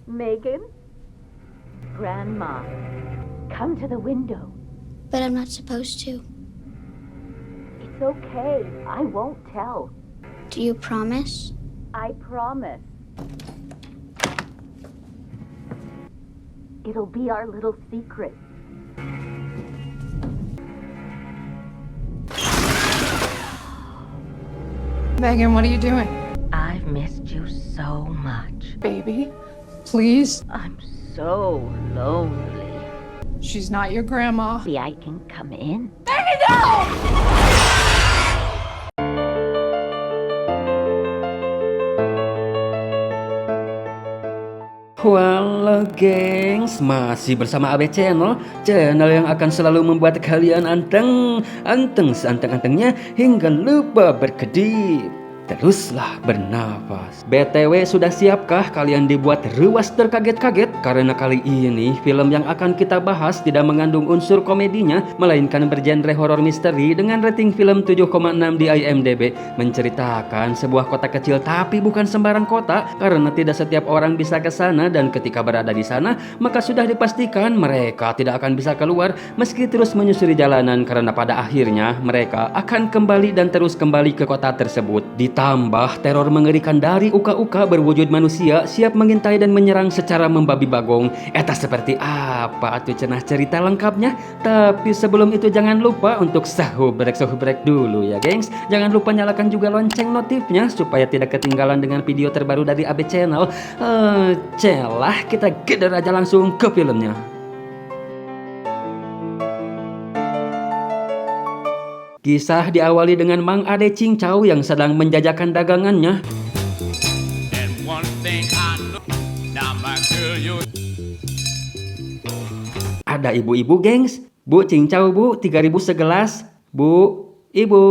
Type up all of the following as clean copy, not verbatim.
Megan? Grandma, come to the window. But I'm not supposed to. It's okay. I won't tell. Do you promise? I promise. It'll be our little secret. Megan, what are you doing? I've missed you so much. Baby, please. I'm so lonely. She's not your grandma. Maybe I can come in. Halo gengs, masih bersama AB Channel, channel yang akan selalu membuat kalian anteng seanteng-antengnya hingga lupa berkedip. Teruslah bernafas. BTW, sudah siapkah kalian dibuat ruas terkaget-kaget? Karena kali ini film yang akan kita bahas tidak mengandung unsur komedinya, melainkan bergenre horor misteri dengan rating film 7,6 di IMDb. Menceritakan sebuah kota kecil tapi bukan sembarang kota, karena tidak setiap orang bisa ke sana, dan ketika berada di sana maka sudah dipastikan mereka tidak akan bisa keluar meski terus menyusuri jalanan, karena pada akhirnya mereka akan kembali dan terus kembali ke kota tersebut. Ditambah teror mengerikan dari uka-uka berwujud manusia siap mengintai dan menyerang secara membabi bagong. Eta seperti apa atuh cenah cerita lengkapnya? Tapi sebelum itu jangan lupa untuk sahubrek dulu ya gengs. Jangan lupa nyalakan juga lonceng notifnya supaya tidak ketinggalan dengan video terbaru dari AB Channel. Celah, kita geder aja langsung ke filmnya. Kisah diawali dengan Mang Ade Cincau yang sedang menjajakan dagangannya. Ada ibu-ibu gengs. Bu Cincau bu, 3.000 segelas. Bu, ibu.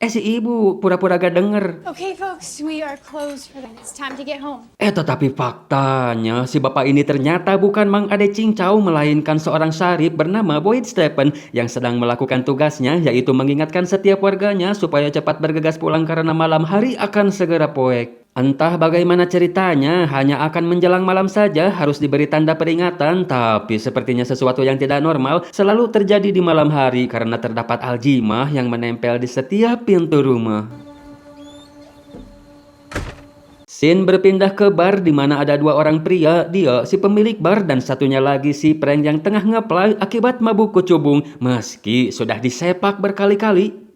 Si ibu pura-pura gak denger. Okay, folks, we are closed for the night. It's time to get home. Tetapi faktanya si bapak ini ternyata bukan Mang Ade Cincau, melainkan seorang syarif bernama Boyd Stephen yang sedang melakukan tugasnya, yaitu mengingatkan setiap warganya supaya cepat bergegas pulang karena malam hari akan segera poek. Entah bagaimana ceritanya, hanya akan menjelang malam saja harus diberi tanda peringatan, tapi sepertinya sesuatu yang tidak normal selalu terjadi di malam hari karena terdapat aljimah yang menempel di setiap pintu rumah. Scene berpindah ke bar di mana ada dua orang pria, dia si pemilik bar dan satunya lagi si prank yang tengah ngeplay akibat mabuk kecubung meski sudah disepak berkali-kali.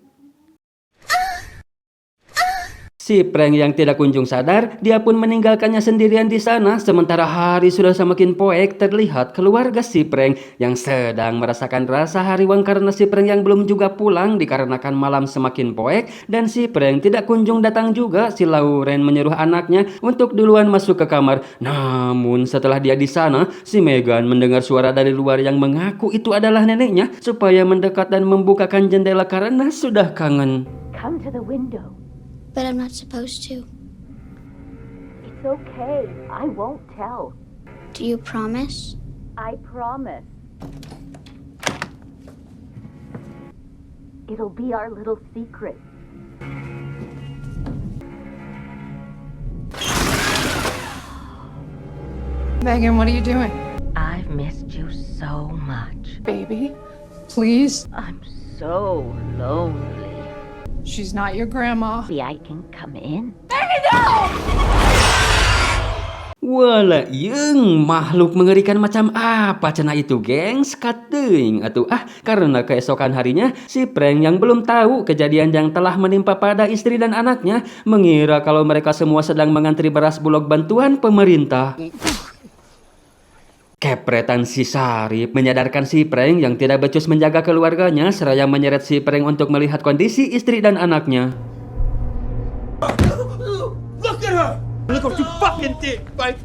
Si prank yang tidak kunjung sadar, dia pun meninggalkannya sendirian di sana. Sementara hari sudah semakin poek, terlihat keluarga si prank yang sedang merasakan rasa hariwang karena si prank yang belum juga pulang dikarenakan malam semakin poek, dan si prank tidak kunjung datang juga. Si Lauren menyuruh anaknya untuk duluan masuk ke kamar. Namun setelah dia di sana, si Megan mendengar suara dari luar yang mengaku itu adalah neneknya supaya mendekat dan membukakan jendela karena sudah kangen. Come to the window. But I'm not supposed to. It's okay. I won't tell. Do you promise? I promise. It'll be our little secret. Megan, what are you doing? I've missed you so much. Baby, please. I'm so lonely. She's not your grandma. Maybe I can come in. Wala yung makhluk mengerikan macam apa cenah itu gengs, kateuing atuh karena keesokan harinya si prank yang belum tahu kejadian yang telah menimpa pada istri dan anaknya mengira kalau mereka semua sedang mengantri beras bulog bantuan pemerintah. Kepretan si Sarip menyadarkan si prank yang tidak becus menjaga keluarganya seraya menyeret si prank untuk melihat kondisi istri dan anaknya. Look at her! Look what you fucking did! Like,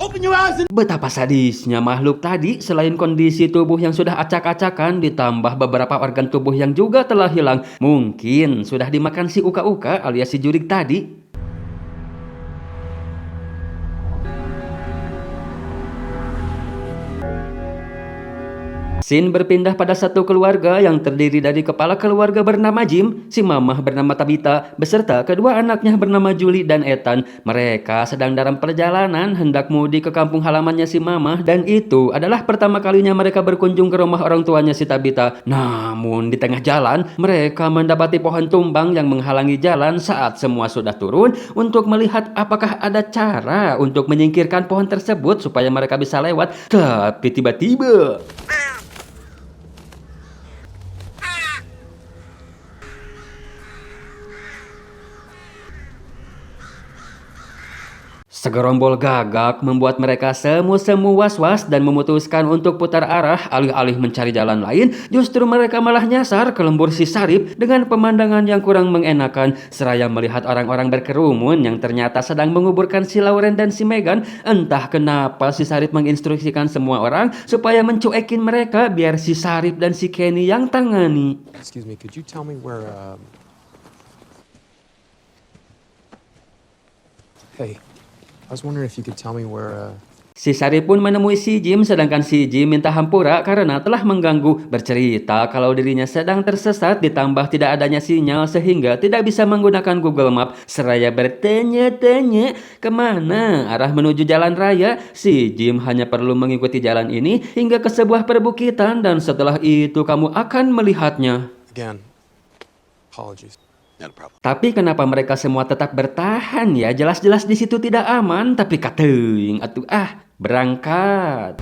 open your eyes and... Betapa sadisnya makhluk tadi, selain kondisi tubuh yang sudah acak-acakan ditambah beberapa organ tubuh yang juga telah hilang. Mungkin sudah dimakan si uka-uka alias si jurik tadi. Scene berpindah pada satu keluarga yang terdiri dari kepala keluarga bernama Jim, si mamah bernama Tabitha, beserta kedua anaknya bernama Julie dan Ethan. Mereka sedang dalam perjalanan hendak mudik ke kampung halamannya si mamah, dan itu adalah pertama kalinya mereka berkunjung ke rumah orang tuanya si Tabitha. Namun di tengah jalan, mereka mendapati pohon tumbang yang menghalangi jalan saat semua sudah turun untuk melihat apakah ada cara untuk menyingkirkan pohon tersebut supaya mereka bisa lewat. Tapi tiba-tiba segerombol gagak membuat mereka semu-semu was-was dan memutuskan untuk putar arah. Alih-alih mencari jalan lain, justru mereka malah nyasar ke lembur si Sarip dengan pemandangan yang kurang mengenakan. Seraya melihat orang-orang berkerumun yang ternyata sedang menguburkan si Lauren dan si Megan. Entah kenapa si Sarip menginstruksikan semua orang supaya mencuekin mereka biar si Sarip dan si Kenny yang tangani. Excuse me, could you tell me where, Hey, I was wondering if you could tell me where, Si Sarip pun menemui si Jim, sedangkan si Jim minta hampura karena telah mengganggu. Bercerita kalau dirinya sedang tersesat ditambah tidak adanya sinyal sehingga tidak bisa menggunakan Google Map. Seraya bertanya-tanya kemana arah menuju jalan raya, si Jim hanya perlu mengikuti jalan ini hingga ke sebuah perbukitan dan setelah itu kamu akan melihatnya. again, apologies. Tapi kenapa mereka semua tetap bertahan ya? Jelas-jelas di situ tidak aman, tapi kateuing atuh berangkat.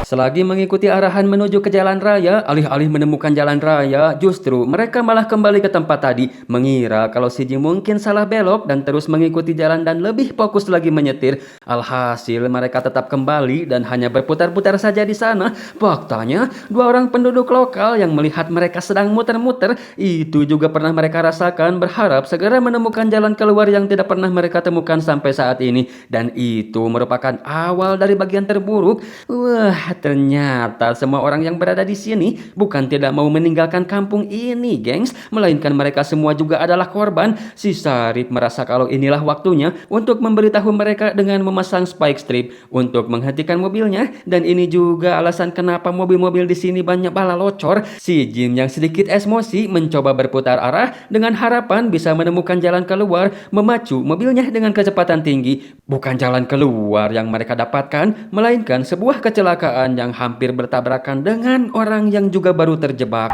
Selagi mengikuti arahan menuju ke jalan raya, alih-alih menemukan jalan raya, justru mereka malah kembali ke tempat tadi, mengira kalau si Jim mungkin salah belok dan terus mengikuti jalan dan lebih fokus lagi menyetir. Alhasil mereka tetap kembali dan hanya berputar-putar saja di sana. Faktanya, dua orang penduduk lokal yang melihat mereka sedang muter-muter, itu juga pernah mereka rasakan, berharap segera menemukan jalan keluar yang tidak pernah mereka temukan sampai saat ini. Dan itu merupakan awal dari bagian terburuk. Wah, ternyata semua orang yang berada di sini bukan tidak mau meninggalkan kampung ini, gengs, melainkan mereka semua juga adalah korban. Si Sarip merasa kalau inilah waktunya untuk memberitahu mereka dengan memasang spike strip untuk menghentikan mobilnya, dan ini juga alasan kenapa mobil-mobil di sini banyak bala locor. Si Jim yang sedikit emosi mencoba berputar arah dengan harapan bisa menemukan jalan keluar, memacu mobilnya dengan kecepatan tinggi. Bukan jalan keluar yang mereka dapatkan, melainkan sebuah kecelakaan yang hampir bertabrakan dengan orang yang juga baru terjebak.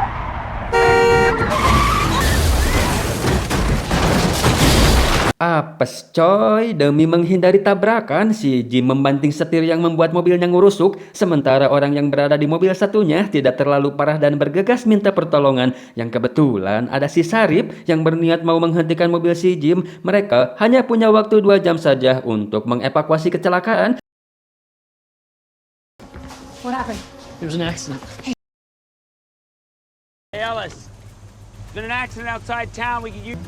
Apes coy, demi menghindari tabrakan, si Jim membanting setir yang membuat mobilnya ngurusuk, sementara orang yang berada di mobil satunya tidak terlalu parah dan bergegas minta pertolongan. Yang kebetulan ada si Sarip yang berniat mau menghentikan mobil si Jim. Mereka hanya punya waktu 2 jam saja untuk mengevakuasi kecelakaan. What happened? There was an accident. Hey, Ellis. There's been an accident outside town. We could use...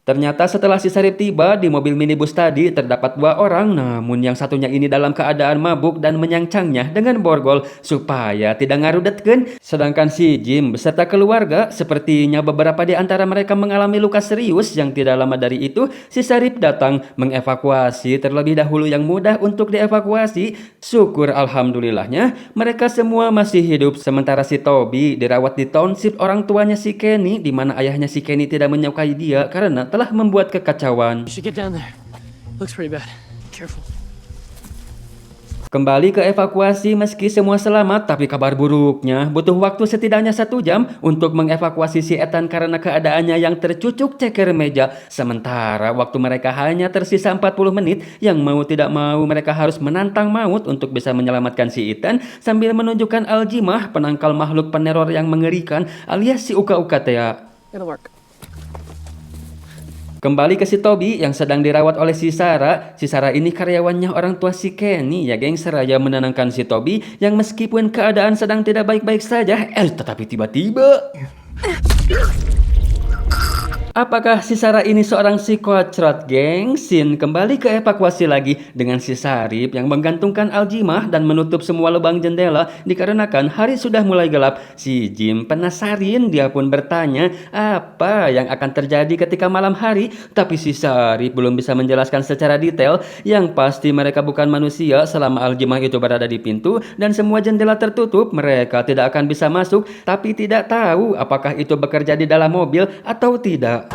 Ternyata setelah si Sarip tiba di mobil minibus tadi terdapat 2 orang, namun yang satunya ini dalam keadaan mabuk dan menyancangnya dengan borgol supaya tidak ngarudetkeun. Sedangkan si Jim beserta keluarga, sepertinya beberapa di antara mereka mengalami luka serius. Yang tidak lama dari itu, si Sarip datang mengevakuasi terlebih dahulu yang mudah untuk dievakuasi. Syukur alhamdulillahnya mereka semua masih hidup, sementara si Toby dirawat di township orang tuanya si Kenny, di mana ayahnya si Kenny tidak menyukai dia karena telah membuat kekacauan. You should get down there. Looks pretty bad. Careful. Kembali ke evakuasi meski semua selamat, tapi kabar buruknya butuh waktu setidaknya 1 jam untuk mengevakuasi si Ethan karena keadaannya yang tercucuk ceker meja. Sementara waktu mereka hanya tersisa 40 menit, yang mau tidak mau mereka harus menantang maut untuk bisa menyelamatkan si Ethan sambil menunjukkan aljimah, penangkal makhluk peneror yang mengerikan alias si Uka-Uka Tea. It'll work. Kembali ke si Toby yang sedang dirawat oleh si Sarah. Si Sarah ini karyawannya orang tua si Kenny ya geng, seraya menenangkan si Toby yang meskipun keadaan sedang tidak baik-baik saja, tetapi tiba-tiba Apakah si Sarah ini seorang psikocrot, geng? Sin kembali ke evakuasi lagi dengan si Sarip yang menggantungkan aljimah dan menutup semua lubang jendela dikarenakan hari sudah mulai gelap. Si Jim penasaran, dia pun bertanya apa yang akan terjadi ketika malam hari. Tapi si Sarip belum bisa menjelaskan secara detail. Yang pasti mereka bukan manusia selama aljimah itu berada di pintu dan semua jendela tertutup. Mereka tidak akan bisa masuk, tapi tidak tahu apakah itu bekerja di dalam mobil atau tidak.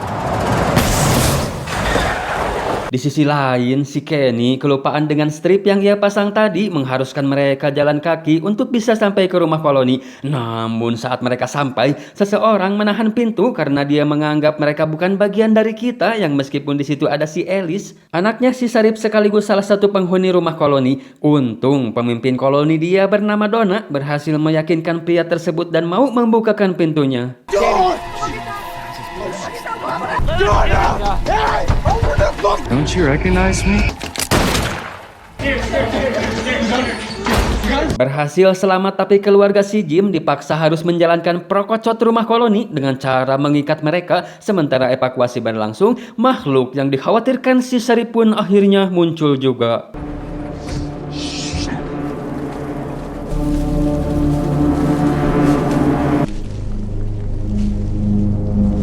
Di sisi lain, si Kenny kelupaan dengan strip yang ia pasang tadi mengharuskan mereka jalan kaki untuk bisa sampai ke rumah koloni. Namun saat mereka sampai, seseorang menahan pintu karena dia menganggap mereka bukan bagian dari kita, yang meskipun di situ ada si Alice, anaknya si Sarip sekaligus salah satu penghuni rumah koloni. Untung pemimpin koloni dia bernama Donna berhasil meyakinkan pria tersebut dan mau membukakan pintunya. Don't you recognize me? Berhasil selamat, tapi keluarga si Jim dipaksa harus menjalankan prokocot rumah koloni dengan cara mengikat mereka sementara evakuasi berlangsung. Makhluk yang dikhawatirkan si Sarip pun akhirnya muncul juga.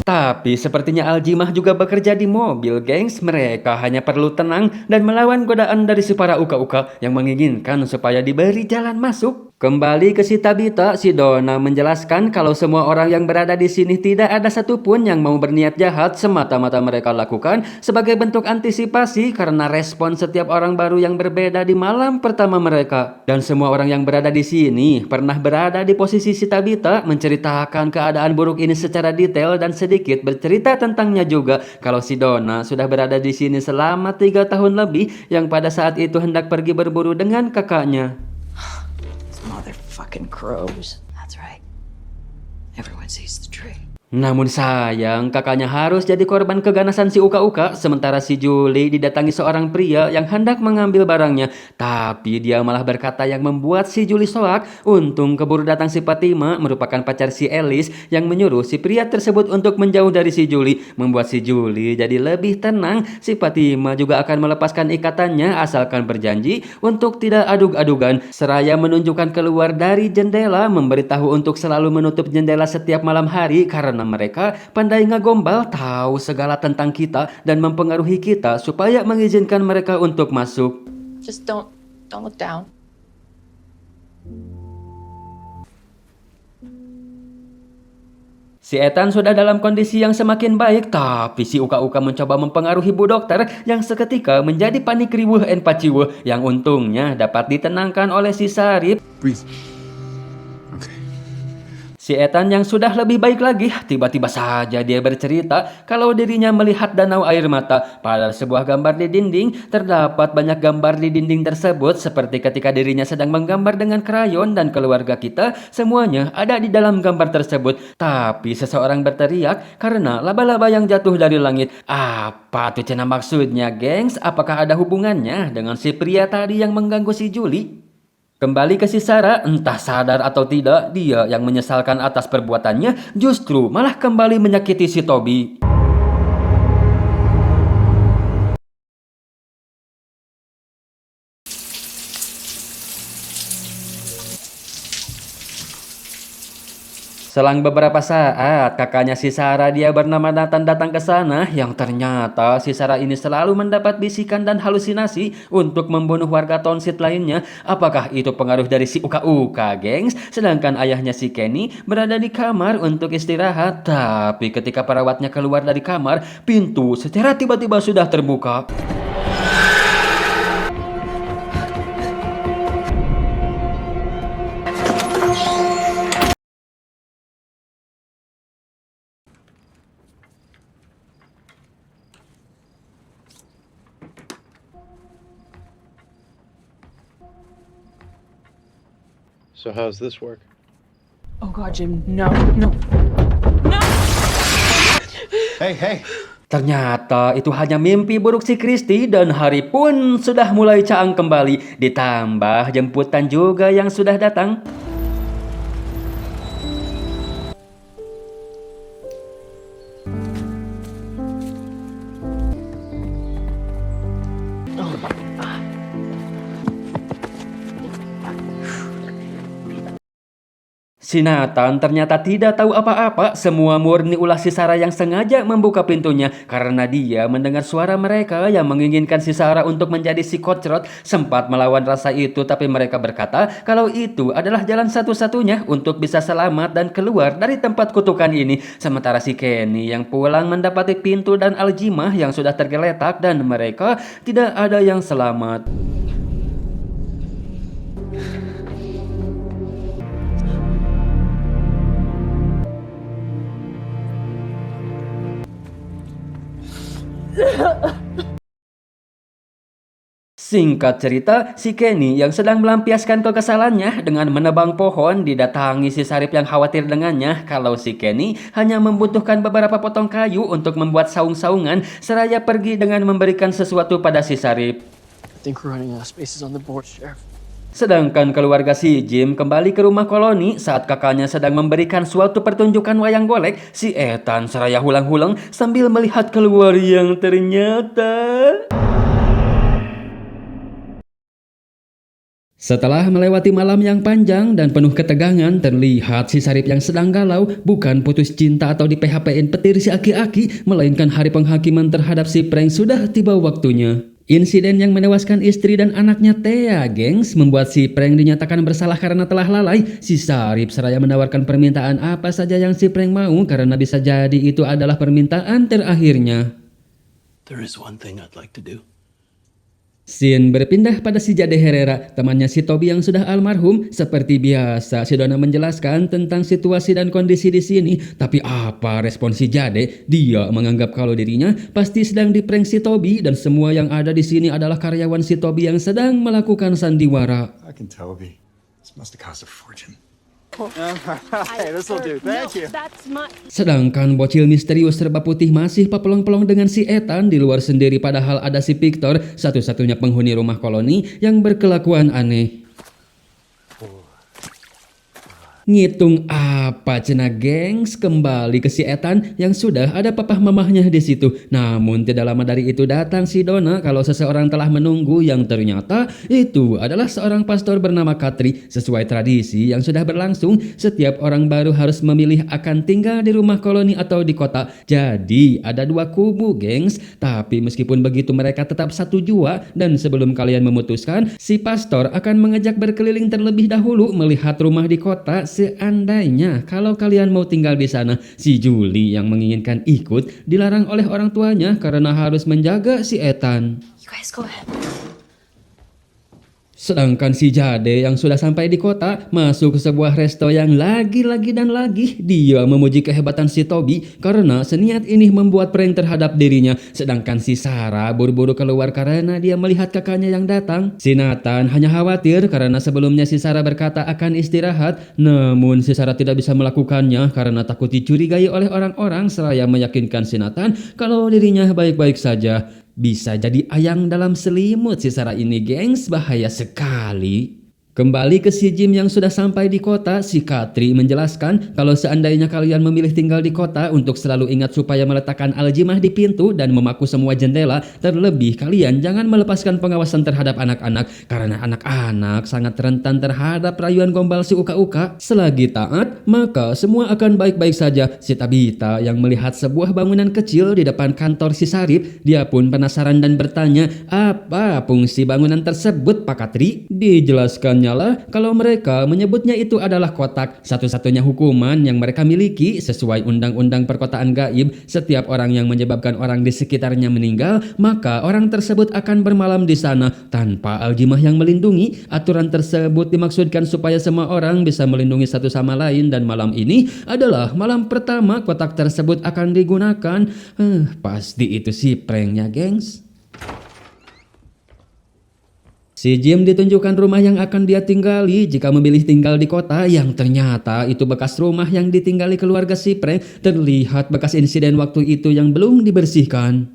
Tapi sepertinya aljimah juga bekerja di mobil, gengs. Mereka hanya perlu tenang dan melawan godaan dari si para uka-uka yang menginginkan supaya diberi jalan masuk. Kembali ke si Tabitha, si Donna menjelaskan kalau semua orang yang berada di sini tidak ada satupun yang mau berniat jahat, semata-mata mereka lakukan sebagai bentuk antisipasi karena respon setiap orang baru yang berbeda di malam pertama mereka. Dan semua orang yang berada di sini pernah berada di posisi si Tabitha, menceritakan keadaan buruk ini secara detail dan sedikit bercerita tentangnya juga kalau si Donna sudah berada di sini selama 3 tahun lebih, yang pada saat itu hendak pergi berburu dengan kakaknya. Motherfucking crows. That's right. Everyone sees the tree. Namun sayang, kakaknya harus jadi korban keganasan si uka-uka, sementara si Julie didatangi seorang pria yang hendak mengambil barangnya. Tapi dia malah berkata yang membuat si Julie soak. Untung keburu datang si Fatima, merupakan pacar si Alice, yang menyuruh si pria tersebut untuk menjauh dari si Julie, membuat si Julie jadi lebih tenang. Si Fatima juga akan melepaskan ikatannya asalkan berjanji untuk tidak adug-adugan, seraya menunjukkan keluar dari jendela, memberitahu untuk selalu menutup jendela setiap malam hari karena mereka pandai ngagombal, tahu segala tentang kita dan mempengaruhi kita supaya mengizinkan mereka untuk masuk. Just don't look down. Si Ethan sudah dalam kondisi yang semakin baik, tapi si uka-uka mencoba mempengaruhi Bu Dokter yang seketika menjadi panik riweuh en paciweuh, yang untungnya dapat ditenangkan oleh si Sarip. Breathe. Si Ethan yang sudah lebih baik lagi, tiba-tiba saja dia bercerita kalau dirinya melihat danau air mata pada sebuah gambar di dinding. Terdapat banyak gambar di dinding tersebut, seperti ketika dirinya sedang menggambar dengan krayon dan keluarga kita, semuanya ada di dalam gambar tersebut. Tapi seseorang berteriak karena laba-laba yang jatuh dari langit. Apa tuh cina maksudnya, gengs? Apakah ada hubungannya dengan si pria tadi yang mengganggu si Julie? Kembali ke si Sarah, entah sadar atau tidak, dia yang menyesalkan atas perbuatannya justru malah kembali menyakiti si Toby. Selang beberapa saat, kakaknya si Sarah, dia bernama Nathan, datang ke sana, yang ternyata si Sarah ini selalu mendapat bisikan dan halusinasi untuk membunuh warga Township lainnya. Apakah itu pengaruh dari si uka-uka, gengs? Sedangkan ayahnya si Kenny berada di kamar untuk istirahat. Tapi ketika perawatnya keluar dari kamar, pintu secara tiba-tiba sudah terbuka. So how's this work? Oh God, Jim, no, no. Hey. Ternyata itu hanya mimpi buruk si Christy dan hari pun sudah mulai caang kembali. Ditambah jemputan juga yang sudah datang. Si Nathan ternyata tidak tahu apa-apa, semua murni ulah si Sarah yang sengaja membuka pintunya karena dia mendengar suara mereka yang menginginkan si Sarah untuk menjadi si kocrot. Sempat melawan rasa itu, tapi mereka berkata kalau itu adalah jalan satu-satunya untuk bisa selamat dan keluar dari tempat kutukan ini. Sementara si Kenny yang pulang mendapati pintu dan aljimah yang sudah tergeletak dan mereka tidak ada yang selamat. Singkat cerita, si Kenny yang sedang melampiaskan kekesalannya dengan menebang pohon didatangi si Sarip yang khawatir dengannya kalau si Kenny hanya membutuhkan beberapa potong kayu untuk membuat saung-saungan seraya pergi dengan memberikan sesuatu pada si Sarip. I think we're running out of spaces on the board, Sheriff. Sedangkan keluarga si Jim kembali ke rumah koloni saat kakaknya sedang memberikan suatu pertunjukan wayang golek, si Ethan seraya hulang-hulang sambil melihat keluar yang ternyata... Setelah melewati malam yang panjang dan penuh ketegangan, terlihat si Sarip yang sedang galau bukan putus cinta atau di PHP-in petir si aki-aki, melainkan hari penghakiman terhadap si Frank sudah tiba waktunya. Insiden yang menewaskan istri dan anaknya Thea, gengs, membuat si Frank dinyatakan bersalah karena telah lalai. Si Sarip seraya menawarkan permintaan apa saja yang si Frank mau karena bisa jadi itu adalah permintaan terakhirnya. There is one thing I'd like to do. Scene berpindah pada si Jade Herrera, temannya si Toby yang sudah almarhum. Seperti biasa, si Donna menjelaskan tentang situasi dan kondisi di sini. Tapi apa respon si Jade? Dia menganggap kalau dirinya pasti sedang diprank si Toby dan semua yang ada di sini adalah karyawan si Toby yang sedang melakukan sandiwara. Fucking Toby. This must have cost a fortune. Hey, this'll do. Thank you. Sedangkan bocil misterius serba putih masih papelong-pelong dengan si Ethan di luar sendiri, padahal ada si Victor, satu-satunya penghuni rumah koloni yang berkelakuan aneh. Ngitung apa cina gengs, kembali ke si Ethan yang sudah ada papah mamahnya di situ. Namun tidak lama dari itu datang si Donna kalau seseorang telah menunggu yang ternyata itu adalah seorang pastor bernama Katri. Sesuai tradisi yang sudah berlangsung, setiap orang baru harus memilih akan tinggal di rumah koloni atau di kota. Jadi ada dua kubu gengs, tapi meskipun begitu mereka tetap satu jua dan sebelum kalian memutuskan, si pastor akan mengajak berkeliling terlebih dahulu melihat rumah di kota. Seandainya kalau kalian mau tinggal di sana, si Julie yang menginginkan ikut dilarang oleh orang tuanya karena harus menjaga si Ethan. You guys go ahead. Sedangkan si Jade yang sudah sampai di kota masuk ke sebuah resto yang lagi-lagi dan lagi dia memuji kehebatan si Toby karena seniat ini membuat prank terhadap dirinya. Sedangkan si Sarah buru-buru keluar karena dia melihat kakaknya yang datang. Si Nathan hanya khawatir karena sebelumnya si Sarah berkata akan istirahat, namun si Sarah tidak bisa melakukannya karena takut dicurigai oleh orang-orang seraya meyakinkan si Nathan kalau dirinya baik-baik saja. Bisa jadi ayang dalam selimut si Sarah ini gengs, bahaya sekali. Kembali ke si Jim yang sudah sampai di kota, si Katri menjelaskan kalau seandainya kalian memilih tinggal di kota untuk selalu ingat supaya meletakkan aljimah di pintu dan memaku semua jendela. Terlebih kalian jangan melepaskan pengawasan terhadap anak-anak karena anak-anak sangat rentan terhadap rayuan gombal si Uka-Uka. Selagi taat, maka semua akan baik-baik saja. Si Tabita yang melihat sebuah bangunan kecil di depan kantor si Sarip, dia pun penasaran dan bertanya, apa fungsi bangunan tersebut Pak Katri? Dijelaskannya kalau mereka menyebutnya itu adalah kotak. Satu-satunya hukuman yang mereka miliki sesuai undang-undang perkotaan gaib, setiap orang yang menyebabkan orang di sekitarnya meninggal, maka orang tersebut akan bermalam di sana tanpa aljimah yang melindungi. Aturan tersebut dimaksudkan supaya semua orang bisa melindungi satu sama lain dan malam ini adalah malam pertama kotak tersebut akan digunakan. Pasti itu sih pranknya gengs. Si Jim ditunjukkan rumah yang akan dia tinggali jika memilih tinggal di kota, yang ternyata itu bekas rumah yang ditinggali keluarga si Frank. Terlihat bekas insiden waktu itu yang belum dibersihkan.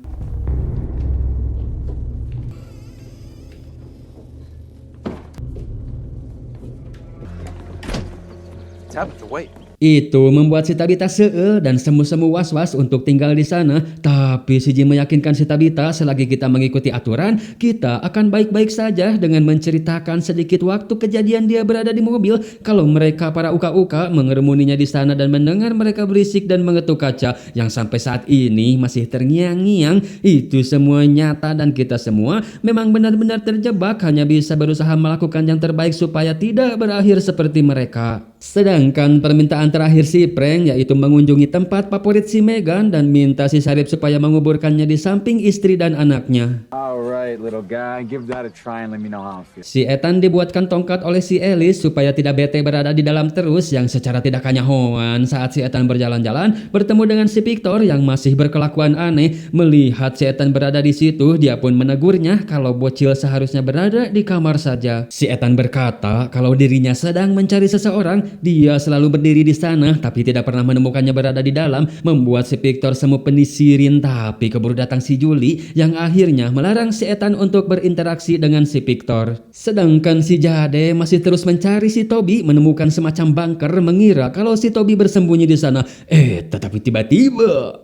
Itu membuat si Tabita seel dan semu-semu was-was untuk tinggal di sana. Tapi si Jim meyakinkan si Tabita selagi kita mengikuti aturan, kita akan baik-baik saja dengan menceritakan sedikit waktu kejadian dia berada di mobil. Kalau mereka para uka-uka mengerumuninya di sana dan mendengar mereka berisik dan mengetuk kaca yang sampai saat ini masih terngiang-ngiang, itu semua nyata dan kita semua memang benar-benar terjebak, hanya bisa berusaha melakukan yang terbaik supaya tidak berakhir seperti mereka. Sedangkan permintaan terakhir si Frank yaitu mengunjungi tempat favorit si Megan dan minta si Sarip supaya menguburkannya di samping istri dan anaknya. Alright, little guy, give that a try and let me know how it feels. Si Ethan dibuatkan tongkat oleh si Alice supaya tidak bete berada di dalam terus, yang secara tidak kanyahoan saat si Ethan berjalan-jalan bertemu dengan si Victor yang masih berkelakuan aneh. Melihat si Ethan berada di situ, dia pun menegurnya kalau bocil seharusnya berada di kamar saja. Si Ethan berkata kalau dirinya sedang mencari seseorang. Dia selalu berdiri di sana tapi tidak pernah menemukannya berada di dalam, membuat si Victor semu penisirin. Tapi keburu datang si Julie yang akhirnya melarang si Ethan untuk berinteraksi dengan si Victor. Sedangkan si Jade masih terus mencari si Toby, menemukan semacam bunker, mengira kalau si Toby bersembunyi di sana. Tetapi tiba-tiba,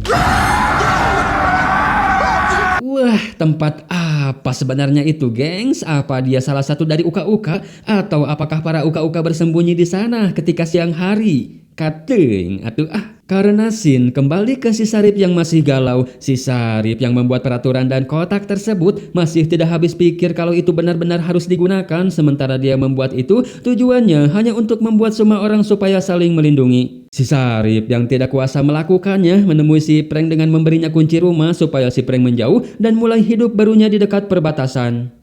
wah, tempat apa sebenarnya itu, gengs? Apa dia salah satu dari uka-uka? Atau apakah para uka-uka bersembunyi di sana ketika siang hari? Kateng, karena Sin kembali ke si Sarip yang masih galau. Si Sarip yang membuat peraturan dan kotak tersebut masih tidak habis pikir kalau itu benar-benar harus digunakan, sementara dia membuat itu tujuannya hanya untuk membuat semua orang supaya saling melindungi. Si Sarip yang tidak kuasa melakukannya menemui si Frank dengan memberinya kunci rumah supaya si Frank menjauh dan mulai hidup barunya di dekat perbatasan.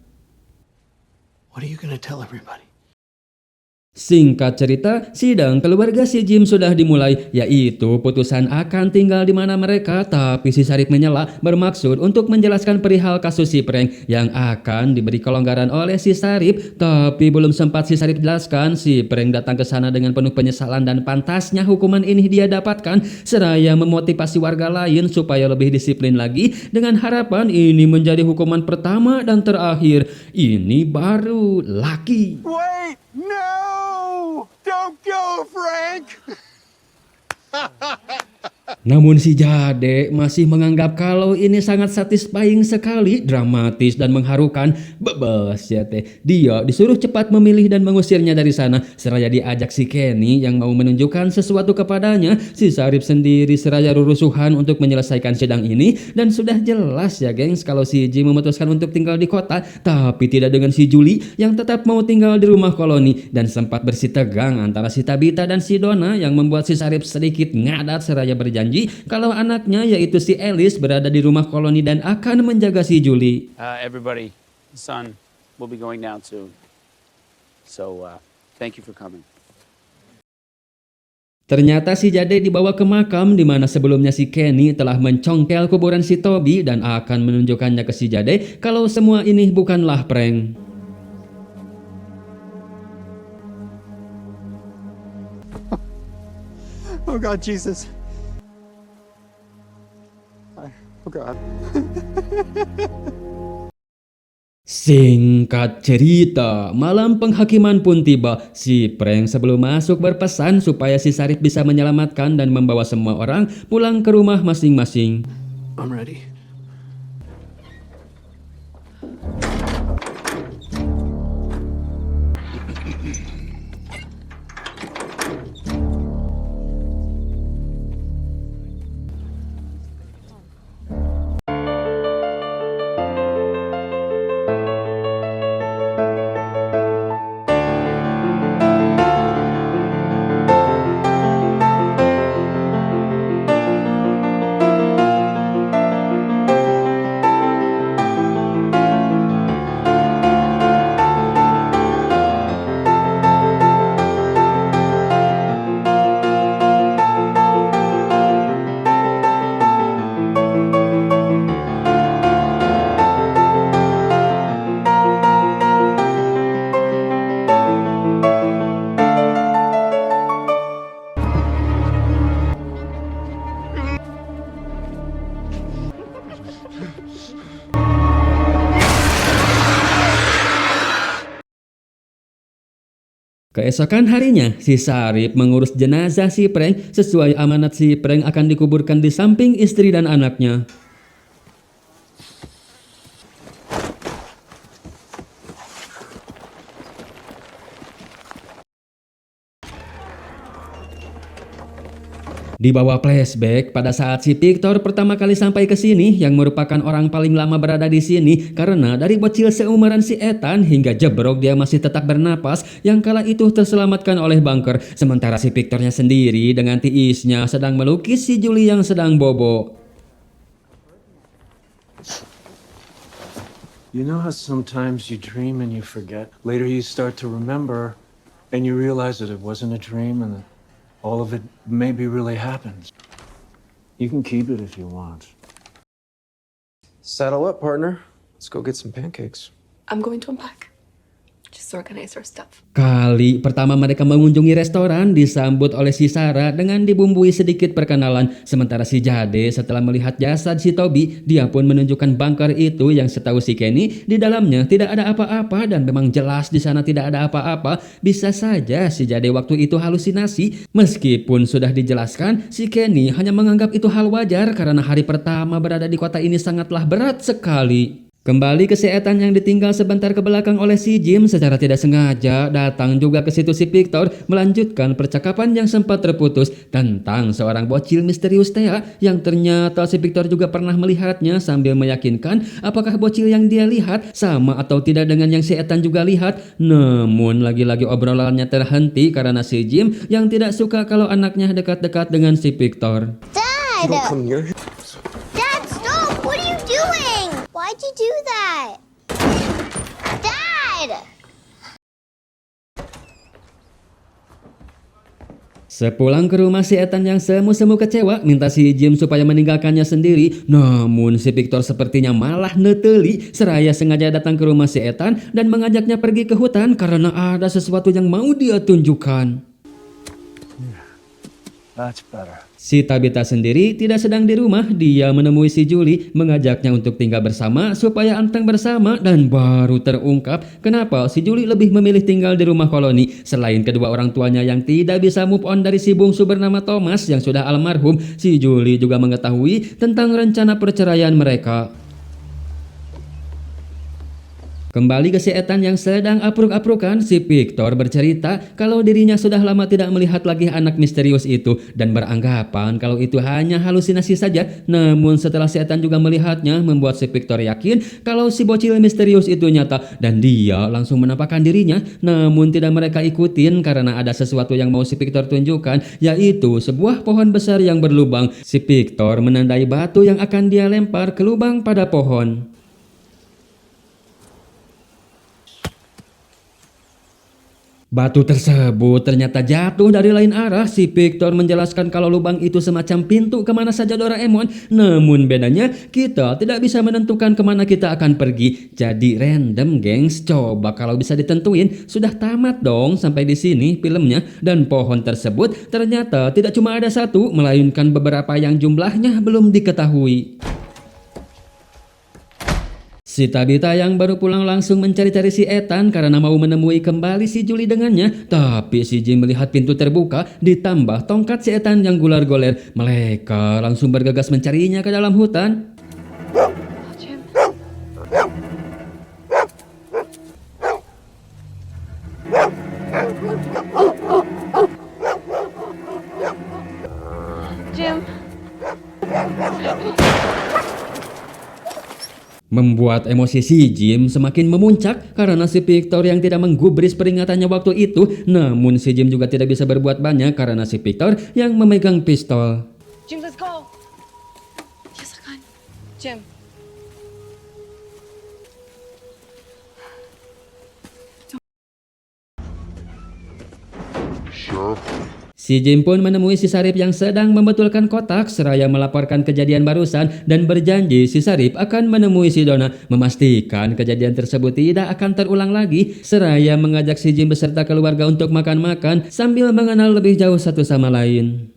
What are you gonna tell everybody? Singkat cerita, sidang keluarga si Jim sudah dimulai, yaitu putusan akan tinggal di mana mereka. Tapi si Sarip menyela, bermaksud untuk menjelaskan perihal kasus si Frank yang akan diberi kelonggaran oleh si Sarip. Tapi belum sempat si Sarip jelaskan, si Frank datang ke sana dengan penuh penyesalan dan pantasnya hukuman ini dia dapatkan, seraya memotivasi warga lain supaya lebih disiplin lagi dengan harapan ini menjadi hukuman pertama dan terakhir. Ini baru Lucky. Wait! No! Don't go, Frank! Namun si Jade masih menganggap kalau ini sangat satisfying sekali, dramatis dan mengharukan. Bebas ya teh. Dia disuruh cepat memilih dan mengusirnya dari sana, seraya diajak si Kenny yang mau menunjukkan sesuatu kepadanya. Si Sarip sendiri seraya rurusuhan untuk menyelesaikan sidang ini, dan sudah jelas ya gengs kalau si Jim memutuskan untuk tinggal di kota, tapi tidak dengan si Julie yang tetap mau tinggal di rumah koloni. Dan sempat bersih tegang antara si Tabita dan si Donna yang membuat si Sarip sedikit ngadat seraya berjanji kalau anaknya yaitu si Alice berada di rumah koloni dan akan menjaga si Julie. Everybody, the sun will be going down soon. So, thank you for coming. Ternyata si Jade dibawa ke makam di mana sebelumnya si Kenny telah mencongkel kuburan si Toby dan akan menunjukkannya ke si Jade kalau semua ini bukanlah prank. Oh God, Jesus. Oh God. Singkat cerita, malam penghakiman pun tiba. Si Frank sebelum masuk berpesan supaya si Sarip bisa menyelamatkan dan membawa semua orang pulang ke rumah masing-masing. I'm ready. Keesokan harinya, si Sarip mengurus jenazah si Frank sesuai amanat. Si Frank akan dikuburkan di samping istri dan anaknya. Di bawah flashback pada saat si Victor pertama kali sampai ke sini yang merupakan orang paling lama berada di sini karena dari bocil seumuran si Ethan hingga jebrok dia masih tetap bernapas yang kala itu terselamatkan oleh bunker, sementara si Victornya sendiri dengan tiisnya sedang melukis si Julie yang sedang bobo. You know how sometimes you dream and you forget? Later you start to remember and you realize that it wasn't a dream and that all of it maybe really happened. You can keep it if you want. Saddle up, partner. Let's go get some pancakes. I'm going to unpack. Just organize our stuff. Kali pertama mereka mengunjungi restoran disambut oleh si Sarah dengan dibumbui sedikit perkenalan, sementara si Jade setelah melihat jasad si Toby, dia pun menunjukkan bunker itu yang setahu si Kenny di dalamnya tidak ada apa-apa dan memang jelas di sana tidak ada apa-apa. Bisa saja si Jade waktu itu halusinasi, meskipun sudah dijelaskan si Kenny hanya menganggap itu hal wajar karena hari pertama berada di kota ini sangatlah berat sekali. Kembali ke si Ethan yang ditinggal sebentar ke belakang oleh si Jim, secara tidak sengaja datang juga ke situ si Victor melanjutkan percakapan yang sempat terputus tentang seorang bocil misterius Thea yang ternyata si Victor juga pernah melihatnya sambil meyakinkan apakah bocil yang dia lihat sama atau tidak dengan yang si Ethan juga lihat. Namun lagi-lagi obrolannya terhenti karena si Jim yang tidak suka kalau anaknya dekat-dekat dengan si Victor. Dad! Don't come here. Dad, stop! What are you doing? Why'd you do that? Dad! Sepulang ke rumah si Ethan yang semu-semu kecewa minta si Jim supaya meninggalkannya sendiri. Namun si Victor sepertinya malah neteli seraya sengaja datang ke rumah si Ethan dan mengajaknya pergi ke hutan karena ada sesuatu yang mau dia tunjukkan. That's better. Si Tabitha sendiri tidak sedang di rumah, dia menemui si Julie mengajaknya untuk tinggal bersama supaya anteng bersama dan baru terungkap kenapa si Julie lebih memilih tinggal di rumah koloni. Selain kedua orang tuanya yang tidak bisa move on dari si bungsu bernama Thomas yang sudah almarhum, si Julie juga mengetahui tentang rencana perceraian mereka. Kembali ke si Ethan yang sedang apruk-aprukan, si Victor bercerita kalau dirinya sudah lama tidak melihat lagi anak misterius itu dan beranggapan kalau itu hanya halusinasi saja. Namun setelah si Ethan juga melihatnya membuat si Victor yakin kalau si bocil misterius itu nyata dan dia langsung menampakkan dirinya. Namun tidak mereka ikutin karena ada sesuatu yang mau si Victor tunjukkan, yaitu sebuah pohon besar yang berlubang. Si Victor menandai batu yang akan dia lempar ke lubang pada pohon. Batu tersebut ternyata jatuh dari lain arah. Si Victor menjelaskan kalau lubang itu semacam pintu kemana saja Doraemon. Namun bedanya kita tidak bisa menentukan kemana kita akan pergi. Jadi random gengs. Coba kalau bisa ditentuin. Sudah tamat dong sampai di sini filmnya. Dan pohon tersebut ternyata tidak cuma ada satu, melainkan beberapa yang jumlahnya belum diketahui. Si Tabitha yang baru pulang langsung mencari-cari si Ethan karena mau menemui kembali si Julie dengannya. Tapi si Jim melihat pintu terbuka ditambah tongkat si Ethan yang gular-goler. Mereka langsung bergegas mencarinya ke dalam hutan. Jim. Membuat emosi si Jim semakin memuncak karena si Victor yang tidak menggubris peringatannya waktu itu. Namun si Jim juga tidak bisa berbuat banyak karena si Victor yang memegang pistol. Jim, let's go. Yes, I can. Jim. Si Jim pun menemui si Sarip yang sedang membetulkan kotak seraya melaporkan kejadian barusan dan berjanji si Sarip akan menemui si Donna memastikan kejadian tersebut tidak akan terulang lagi seraya mengajak si Jim beserta keluarga untuk makan-makan sambil mengenal lebih jauh satu sama lain.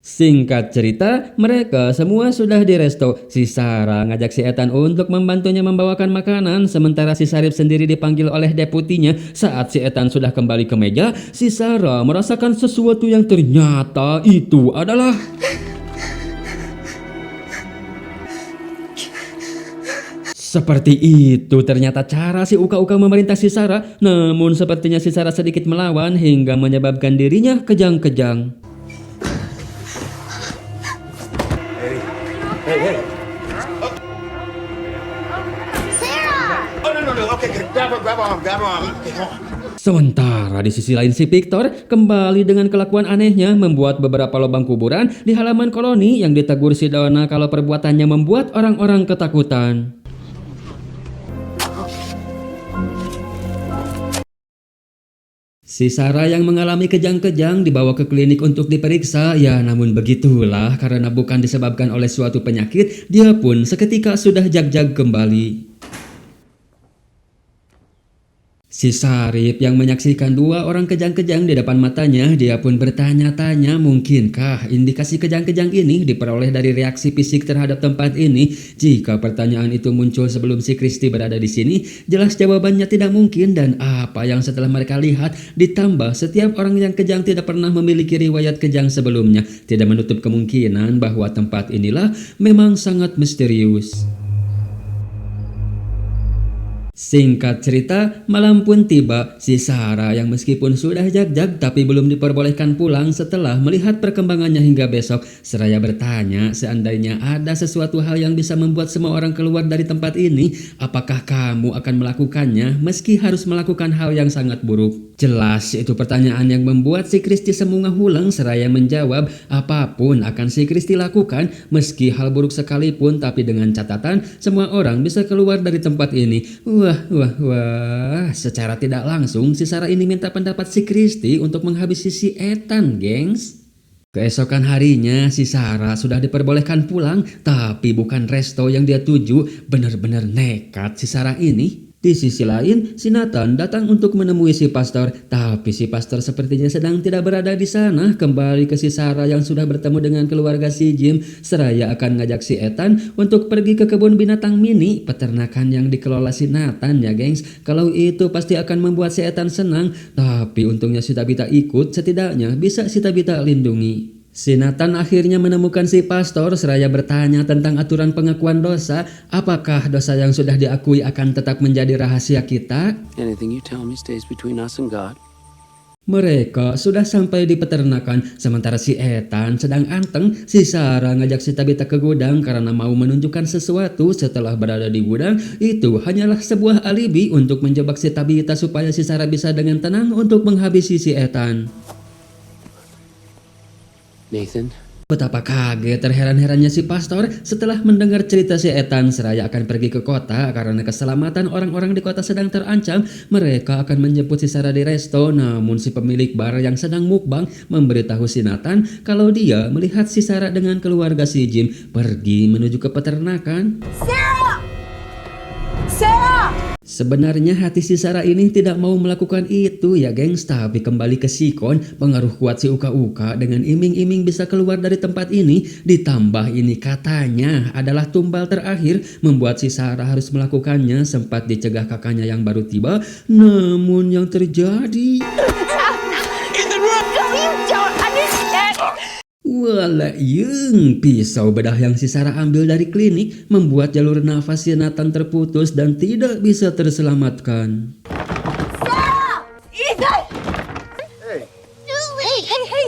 Singkat cerita, mereka semua sudah di resto. Si Sarah ngajak si Ethan untuk membantunya membawakan makanan, sementara si Sarip sendiri dipanggil oleh deputinya. Saat si Ethan sudah kembali ke meja, si Sarah merasakan sesuatu yang ternyata itu adalah seperti itu ternyata cara si Uka-Uka memerintah si Sarah. Namun sepertinya si Sarah sedikit melawan hingga menyebabkan dirinya kejang-kejang. Hey. Sarah! Oh, no. Okay, grab her arm. Okay, come on. Sementara di sisi lain si Victor kembali dengan kelakuan anehnya membuat beberapa lubang kuburan di halaman koloni yang ditegur si Donna kalau perbuatannya membuat orang-orang ketakutan. Si Sarah yang mengalami kejang-kejang dibawa ke klinik untuk diperiksa. Ya namun begitulah, karena bukan disebabkan oleh suatu penyakit, dia pun seketika sudah jag-jag kembali. Si Sarip yang menyaksikan dua orang kejang-kejang di depan matanya, dia pun bertanya-tanya mungkinkah indikasi kejang-kejang ini diperoleh dari reaksi fisik terhadap tempat ini. Jika pertanyaan itu muncul sebelum si Christy berada di sini, jelas jawabannya tidak mungkin. Dan apa yang setelah mereka lihat, ditambah setiap orang yang kejang tidak pernah memiliki riwayat kejang sebelumnya, tidak menutup kemungkinan bahwa tempat inilah memang sangat misterius. Singkat cerita, malam pun tiba. Si Sarah yang meskipun sudah jag-jag tapi belum diperbolehkan pulang setelah melihat perkembangannya hingga besok. Seraya bertanya, seandainya ada sesuatu hal yang bisa membuat semua orang keluar dari tempat ini, apakah kamu akan melakukannya meski harus melakukan hal yang sangat buruk? Jelas itu pertanyaan yang membuat si Christy semunga hulang seraya menjawab apapun akan si Christy lakukan meski hal buruk sekalipun, tapi dengan catatan semua orang bisa keluar dari tempat ini. Wah, secara tidak langsung si Sarah ini minta pendapat si Christy untuk menghabisi si Ethan, gengs. Keesokan harinya si Sarah sudah diperbolehkan pulang, tapi bukan resto yang dia tuju. Benar-benar nekat si Sarah ini. Di sisi lain, si Nathan datang untuk menemui si pastor, tapi si pastor sepertinya sedang tidak berada di sana. Kembali ke si Sarah yang sudah bertemu dengan keluarga si Jim, seraya akan ngajak si Ethan untuk pergi ke kebun binatang mini, peternakan yang dikelola si Nathan ya gengs. Kalau itu pasti akan membuat si Ethan senang, tapi untungnya si Tabitha ikut, setidaknya bisa si Tabitha lindungi. Si Nathan akhirnya menemukan si pastor seraya bertanya tentang aturan pengakuan dosa. Apakah dosa yang sudah diakui akan tetap menjadi rahasia kita? Anything you tell me stays between us and God. Mereka sudah sampai di peternakan, sementara si Ethan sedang anteng. Si Sarah ngajak si Tabitha ke gudang karena mau menunjukkan sesuatu. Setelah berada di gudang, itu hanyalah sebuah alibi untuk menjebak si Tabitha supaya si Sarah bisa dengan tenang untuk menghabisi si Ethan. Nathan? Betapa kaget terheran-herannya si pastor setelah mendengar cerita si Ethan seraya akan pergi ke kota karena keselamatan orang-orang di kota sedang terancam. Mereka akan menjemput si Sarah di resto, namun si pemilik bar yang sedang mukbang memberitahu si Nathan kalau dia melihat si Sarah dengan keluarga si Jim pergi menuju ke peternakan. Sarah! Sebenarnya hati si Sarah ini tidak mau melakukan itu ya gengs, tapi kembali ke Sikon, pengaruh kuat si Uka-Uka dengan iming-iming bisa keluar dari tempat ini. Ditambah ini katanya adalah tumbal terakhir, membuat si Sarah harus melakukannya. Sempat dicegah kakaknya yang baru tiba, namun yang terjadi wala yung pisau bedah yang si Sarah ambil dari klinik membuat jalur nafas si Nathan terputus dan tidak bisa terselamatkan. Sarah! Ethan! Hey! Hey!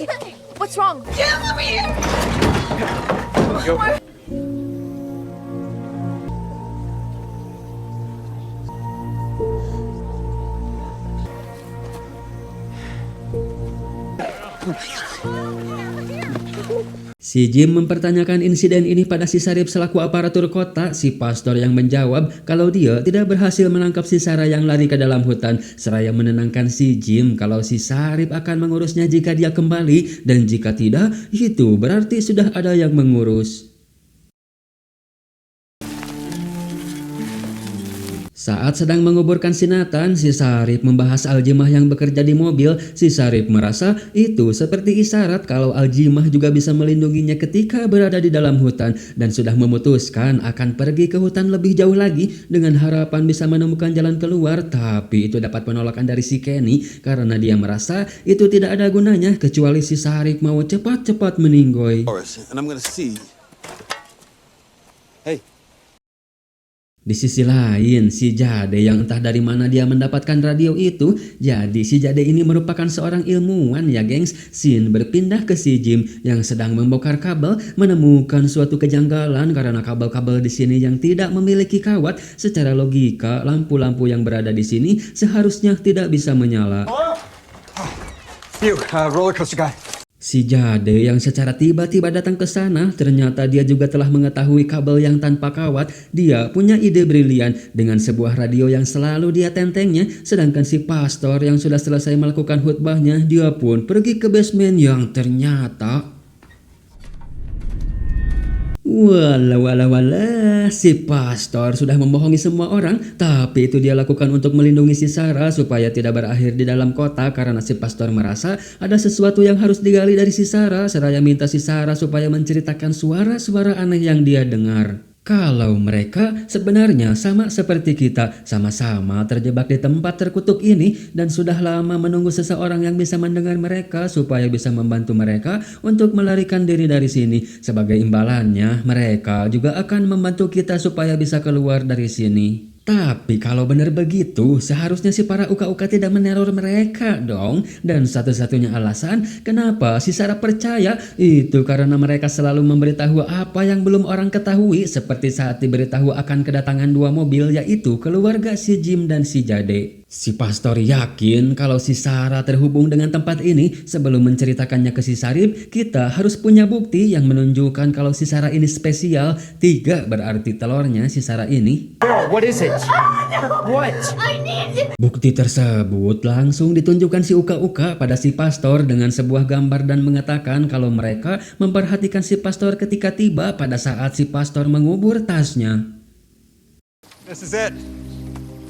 What's wrong? Jim, let me in! Si Jim mempertanyakan insiden ini pada si Sarip selaku aparatur kota. Si pastor yang menjawab kalau dia tidak berhasil menangkap si Sarah yang lari ke dalam hutan, seraya menenangkan si Jim kalau si Sarip akan mengurusnya jika dia kembali, dan jika tidak, itu berarti sudah ada yang mengurus. Saat sedang menguburkan si Nathan, si Sarip membahas Aljimah yang bekerja di mobil. Si Sarip merasa itu seperti isyarat kalau Aljimah juga bisa melindunginya ketika berada di dalam hutan dan sudah memutuskan akan pergi ke hutan lebih jauh lagi dengan harapan bisa menemukan jalan keluar. Tapi itu dapat penolakan dari si Kenny karena dia merasa itu tidak ada gunanya kecuali si Sarip mau cepat-cepat meninggoy. And I'm gonna see. Hey. Di sisi lain, si Jade yang entah dari mana dia mendapatkan radio itu. Jadi si Jade ini merupakan seorang ilmuwan ya gengs. Scene berpindah ke si Jim yang sedang membongkar kabel, menemukan suatu kejanggalan karena kabel-kabel di sini yang tidak memiliki kawat. Secara logika, lampu-lampu yang berada di sini seharusnya tidak bisa menyala. Roller coaster guy. Si Jade yang secara tiba-tiba datang ke sana, ternyata dia juga telah mengetahui kabel yang tanpa kawat. Dia punya ide brilian dengan sebuah radio yang selalu dia tentengnya. Sedangkan si pastor yang sudah selesai melakukan khutbahnya, dia pun pergi ke basement yang ternyata... Walah, si pastor sudah membohongi semua orang, tapi itu dia lakukan untuk melindungi si Sarah supaya tidak berakhir di dalam kota karena si pastor merasa ada sesuatu yang harus digali dari si Sarah. Seraya minta si Sarah supaya menceritakan suara-suara aneh yang dia dengar. Kalau mereka sebenarnya sama seperti kita, sama-sama terjebak di tempat terkutuk ini dan sudah lama menunggu seseorang yang bisa mendengar mereka supaya bisa membantu mereka untuk melarikan diri dari sini. Sebagai imbalannya, mereka juga akan membantu kita supaya bisa keluar dari sini. Tapi kalau benar begitu, seharusnya si para uka-uka tidak meneror mereka dong. Dan satu-satunya alasan kenapa si Sarah percaya itu karena mereka selalu memberitahu apa yang belum orang ketahui. Seperti saat diberitahu akan kedatangan dua mobil, yaitu keluarga si Jim dan si Jade. Si pastor yakin kalau si Sarah terhubung dengan tempat ini. Sebelum menceritakannya ke si Sarip, kita harus punya bukti yang menunjukkan kalau si Sarah ini spesial. 3 berarti telurnya si Sarah ini. What is it? What? Bukti tersebut langsung ditunjukkan si uka-uka pada si pastor dengan sebuah gambar dan mengatakan kalau mereka memperhatikan si pastor ketika tiba pada saat si pastor mengubur tasnya. This is it.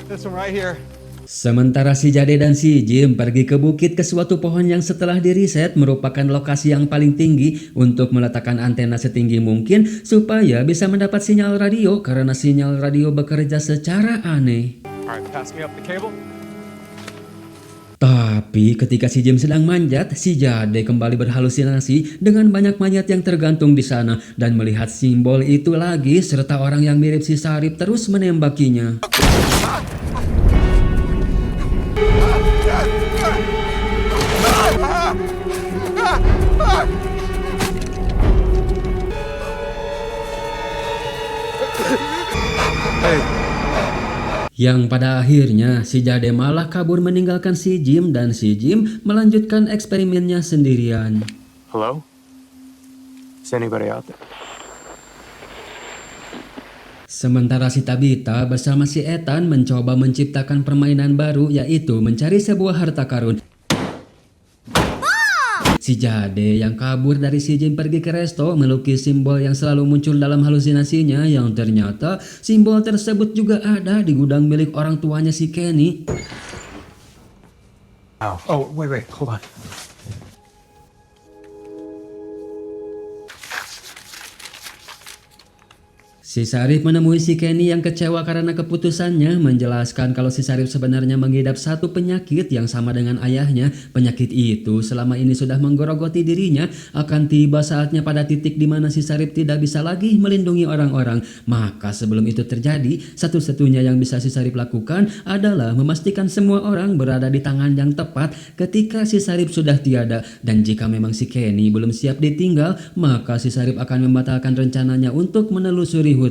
This one right here. Sementara si Jade dan si Jim pergi ke bukit ke suatu pohon yang setelah diriset merupakan lokasi yang paling tinggi untuk meletakkan antena setinggi mungkin supaya bisa mendapat sinyal radio karena sinyal radio bekerja secara aneh. Alright, pass me up the cable. Tapi ketika si Jim sedang manjat, si Jade kembali berhalusinasi dengan banyak mayat yang tergantung di sana dan melihat simbol itu lagi serta orang yang mirip si Sarip terus menembakinya. Yang pada akhirnya si Jade malah kabur meninggalkan si Jim dan si Jim melanjutkan eksperimennya sendirian. Hello? Is anybody out there? Sementara si Tabitha bersama si Ethan mencoba menciptakan permainan baru, yaitu mencari sebuah harta karun. Si Jade yang kabur dari si Jim pergi ke resto melukis simbol yang selalu muncul dalam halusinasinya, yang ternyata simbol tersebut juga ada di gudang milik orang tuanya si Kenny. Oh, wait, hold on. Si Sarip menemui si Kenny yang kecewa karena keputusannya, menjelaskan kalau si Sarip sebenarnya mengidap satu penyakit yang sama dengan ayahnya. Penyakit itu selama ini sudah menggerogoti dirinya. Akan tiba saatnya pada titik di mana si Sarip tidak bisa lagi melindungi orang-orang. Maka sebelum itu terjadi, satu-satunya yang bisa si Sarip lakukan adalah memastikan semua orang berada di tangan yang tepat ketika si Sarip sudah tiada. Dan jika memang si Kenny belum siap ditinggal, maka si Sarip akan membatalkan rencananya untuk menelusuri hutan.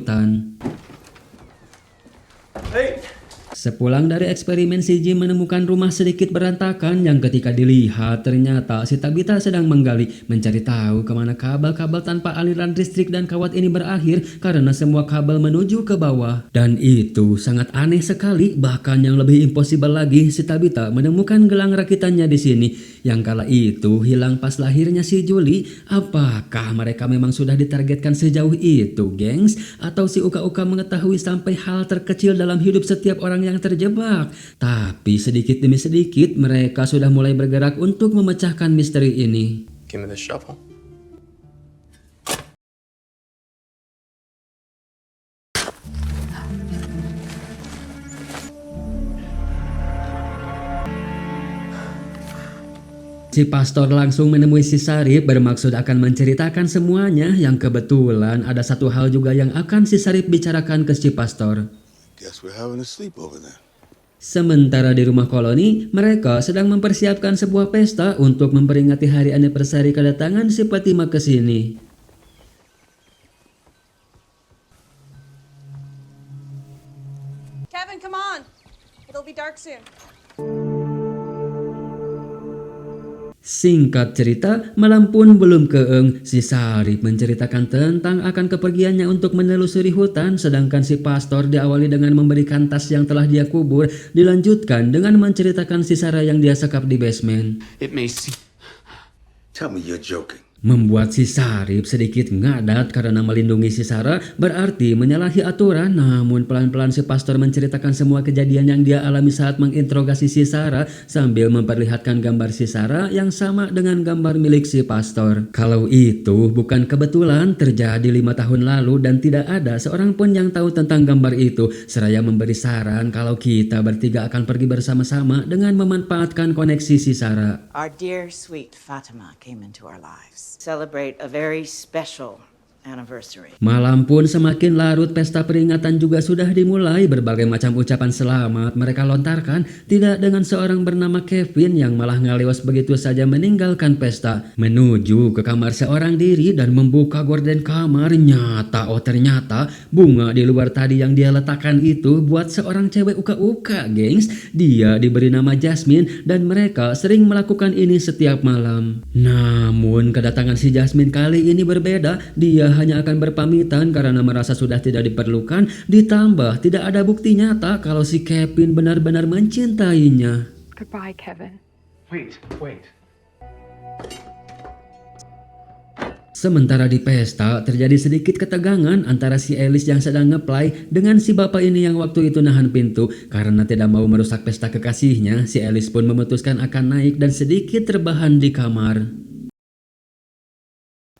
Sepulang dari eksperimen, si Jim menemukan rumah sedikit berantakan yang ketika dilihat ternyata si Tabitha sedang menggali mencari tahu kemana kabel-kabel tanpa aliran listrik dan kawat ini berakhir karena semua kabel menuju ke bawah. Dan itu sangat aneh sekali, bahkan yang lebih impossible lagi, si Tabitha menemukan gelang rakitannya di sini yang kala itu hilang pas lahirnya si Julie. Apakah mereka memang sudah ditargetkan sejauh itu, gengs? Atau si Uka-Uka mengetahui sampai hal terkecil dalam hidup setiap orang yang terjebak? Tapi sedikit demi sedikit mereka sudah mulai bergerak untuk memecahkan misteri ini. Give me the shovel. Si pastor langsung menemui si Sarip bermaksud akan menceritakan semuanya, yang kebetulan ada satu hal juga yang akan si Sarip bicarakan ke si pastor. Guess we're having a sleepover then. Sementara di rumah koloni, mereka sedang mempersiapkan sebuah pesta untuk memperingati hari anniversary kedatangan si Fatima ke sini. Kevin, come on. It'll be dark soon. Singkat cerita, malam pun belum keeng, si Sarip menceritakan tentang akan kepergiannya untuk menelusuri hutan, sedangkan si pastor diawali dengan memberikan tas yang telah dia kubur, dilanjutkan dengan menceritakan si Sarah yang dia sekap di basement. It may seem... Tell me you're joking. Membuat si Sarip sedikit ngadat karena melindungi si Sarah berarti menyalahi aturan. Namun pelan-pelan si pastor menceritakan semua kejadian yang dia alami saat menginterogasi si Sarah sambil memperlihatkan gambar si Sarah yang sama dengan gambar milik si pastor. Kalau itu bukan kebetulan terjadi 5 tahun lalu dan tidak ada seorang pun yang tahu tentang gambar itu, seraya memberi saran kalau kita bertiga akan pergi bersama-sama dengan memanfaatkan koneksi si Sarah. Our dear sweet Fatima came into our lives. Celebrate a very special anniversary. Malam pun semakin larut, pesta peringatan juga sudah dimulai. Berbagai macam ucapan selamat mereka lontarkan, tidak dengan seorang bernama Kevin yang malah ngalewas begitu saja meninggalkan pesta, menuju ke kamar seorang diri dan membuka gorden kamar. Ternyata bunga di luar tadi yang dia letakkan itu buat seorang cewek uka-uka, gengs. Dia diberi nama Jasmine dan mereka sering melakukan ini setiap malam. Namun kedatangan si Jasmine kali ini berbeda. Dia hanya akan berpamitan karena merasa sudah tidak diperlukan, ditambah tidak ada bukti nyata kalau si Kevin benar-benar mencintainya. Goodbye, Kevin. Wait. Sementara di pesta terjadi sedikit ketegangan antara si Alice yang sedang ngeplay dengan si bapak ini yang waktu itu nahan pintu. Karena tidak mau merusak pesta kekasihnya, si Alice pun memutuskan akan naik dan sedikit terbahan di kamar.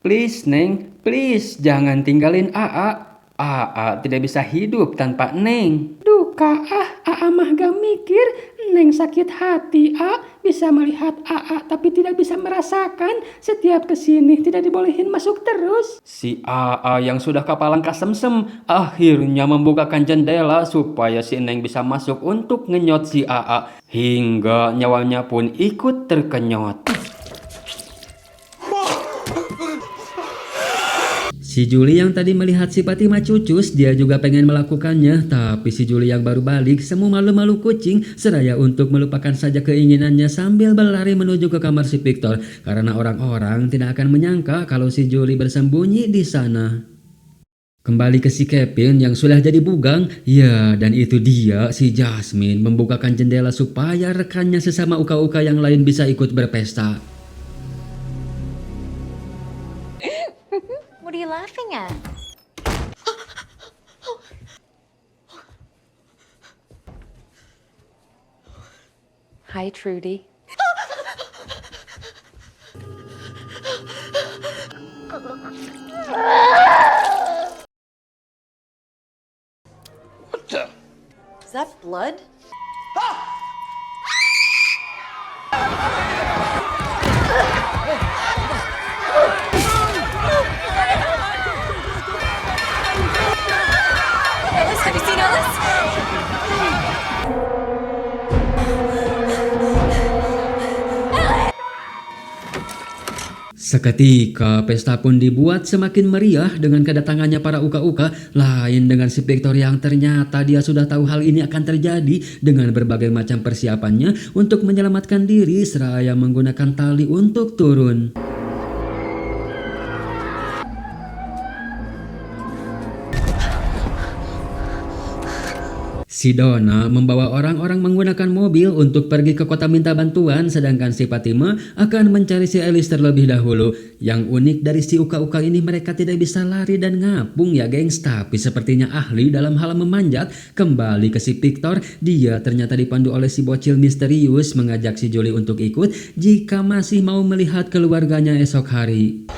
Please, Neng, please jangan tinggalin Aa. Aa tidak bisa hidup tanpa Neng. Duh, Aa mah gak mikir. Neng sakit hati, bisa melihat Aa tapi tidak bisa merasakan. Setiap kesini tidak dibolehin masuk terus. Si Aa yang sudah kapalang kasemsem akhirnya membukakan jendela supaya si Neng bisa masuk untuk ngenyot si Aa. Hingga nyawanya pun ikut terkenyot. Si Julie yang tadi melihat si Fatima cucus, dia juga pengen melakukannya. Tapi si Julie yang baru balik semu malu-malu kucing, seraya untuk melupakan saja keinginannya sambil berlari menuju ke kamar si Victor. Karena orang-orang tidak akan menyangka kalau si Julie bersembunyi di sana. Kembali ke si Kevin yang sudah jadi bugang. Ya, dan itu dia si Jasmine membukakan jendela supaya rekannya sesama uka-uka yang lain bisa ikut berpesta. What are you laughing at? Hi, Trudy. What the? Is that blood? Have you seen Ellis? Seketika pesta pun dibuat semakin meriah dengan kedatangannya para uka-uka. Lain dengan si Victor yang ternyata dia sudah tahu hal ini akan terjadi dengan berbagai macam persiapannya untuk menyelamatkan diri seraya menggunakan tali untuk turun. Si Donna membawa orang-orang menggunakan mobil untuk pergi ke kota minta bantuan, sedangkan si Fatima akan mencari si Alice terlebih dahulu. Yang unik dari si uka-uka ini, mereka tidak bisa lari dan ngapung ya gengs, tapi sepertinya ahli dalam hal memanjat. Kembali ke si Victor, dia ternyata dipandu oleh si bocil misterius mengajak si Julie untuk ikut jika masih mau melihat keluarganya esok hari.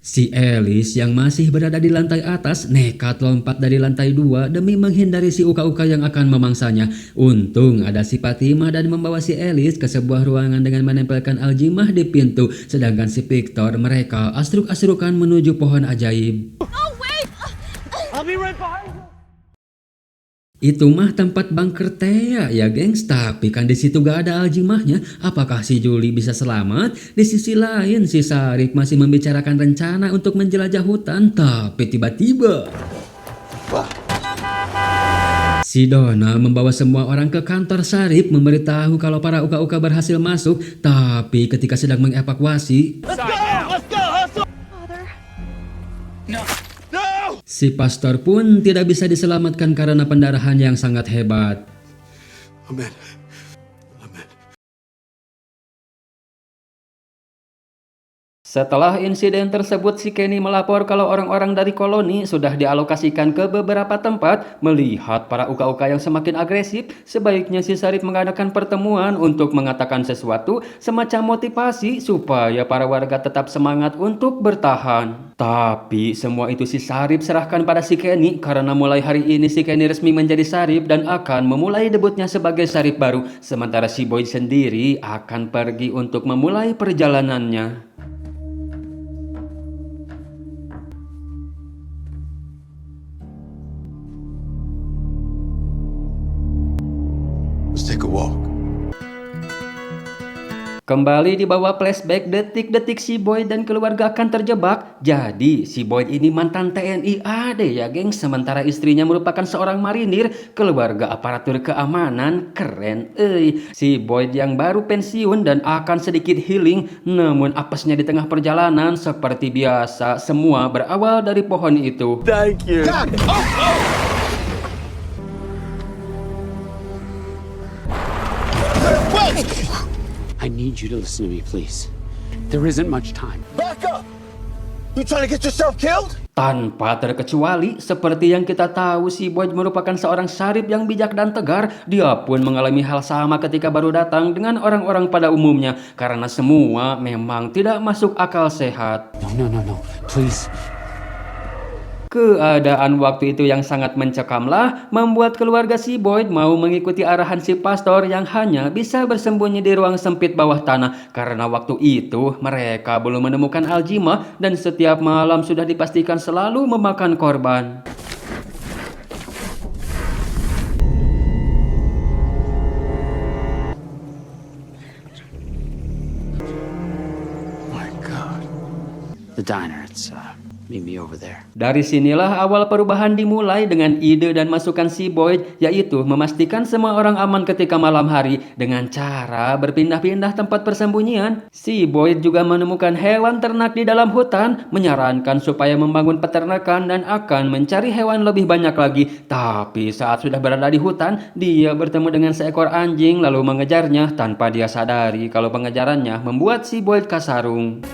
Si Alice yang masih berada di lantai atas nekat lompat dari lantai 2 demi menghindari si uka-uka yang akan memangsanya. Untung ada si Fatima dan membawa si Alice ke sebuah ruangan dengan menempelkan aljimah di pintu. Sedangkan si Victor mereka asruk-asrukan menuju pohon ajaib. Oh, wait! I'll be right behind you. Itu mah tempat bunker Thea ya gengs, tapi kan di situ gak ada aljimahnya. Apakah si Julie bisa selamat? Di sisi lain si Sarip masih membicarakan rencana untuk menjelajah hutan, tapi tiba-tiba si Donna membawa semua orang ke kantor Sarip memberitahu kalau para uka-uka berhasil masuk. Tapi ketika sedang mengevakuasi, si pastor pun tidak bisa diselamatkan karena pendarahan yang sangat hebat. Amen. Setelah insiden tersebut, si Kenny melapor kalau orang-orang dari koloni sudah dialokasikan ke beberapa tempat. Melihat para uka-uka yang semakin agresif, sebaiknya si Sarip mengadakan pertemuan untuk mengatakan sesuatu semacam motivasi supaya para warga tetap semangat untuk bertahan. Tapi semua itu si Sarip serahkan pada si Kenny karena mulai hari ini si Kenny resmi menjadi Sarip dan akan memulai debutnya sebagai Sarip baru. Sementara si Boyd sendiri akan pergi untuk memulai perjalanannya. Let's take a walk. Kembali dibawa flashback detik-detik si Boyd dan keluarga akan terjebak. Jadi si Boyd ini mantan TNI AD ya geng, sementara istrinya merupakan seorang marinir, keluarga aparatur keamanan. Keren si Boyd yang baru pensiun dan akan sedikit healing. Namun apesnya di tengah perjalanan seperti biasa, semua berawal dari pohon itu. Thank you. I need you to listen to me, please. There isn't much time. Back up! You trying to get yourself killed? Tanpa terkecuali, seperti yang kita tahu, si Boyd merupakan seorang Sarip yang bijak dan tegar. Dia pun mengalami hal sama ketika baru datang dengan orang-orang pada umumnya, karena semua memang tidak masuk akal sehat. No, please. Keadaan waktu itu yang sangat mencekamlah membuat keluarga si Boyd mau mengikuti arahan si pastor yang hanya bisa bersembunyi di ruang sempit bawah tanah. Karena waktu itu mereka belum menemukan aljimah dan setiap malam sudah dipastikan selalu memakan korban. My God. The diner, it's meet me over there. Dari sinilah awal perubahan dimulai dengan ide dan masukan si Boyd, yaitu memastikan semua orang aman ketika malam hari dengan cara berpindah-pindah tempat persembunyian. Si Boyd juga menemukan hewan ternak di dalam hutan, menyarankan supaya membangun peternakan dan akan mencari hewan lebih banyak lagi. Tapi saat sudah berada di hutan, dia bertemu dengan seekor anjing lalu mengejarnya tanpa dia sadari kalau pengejarannya membuat si Boyd kasarung.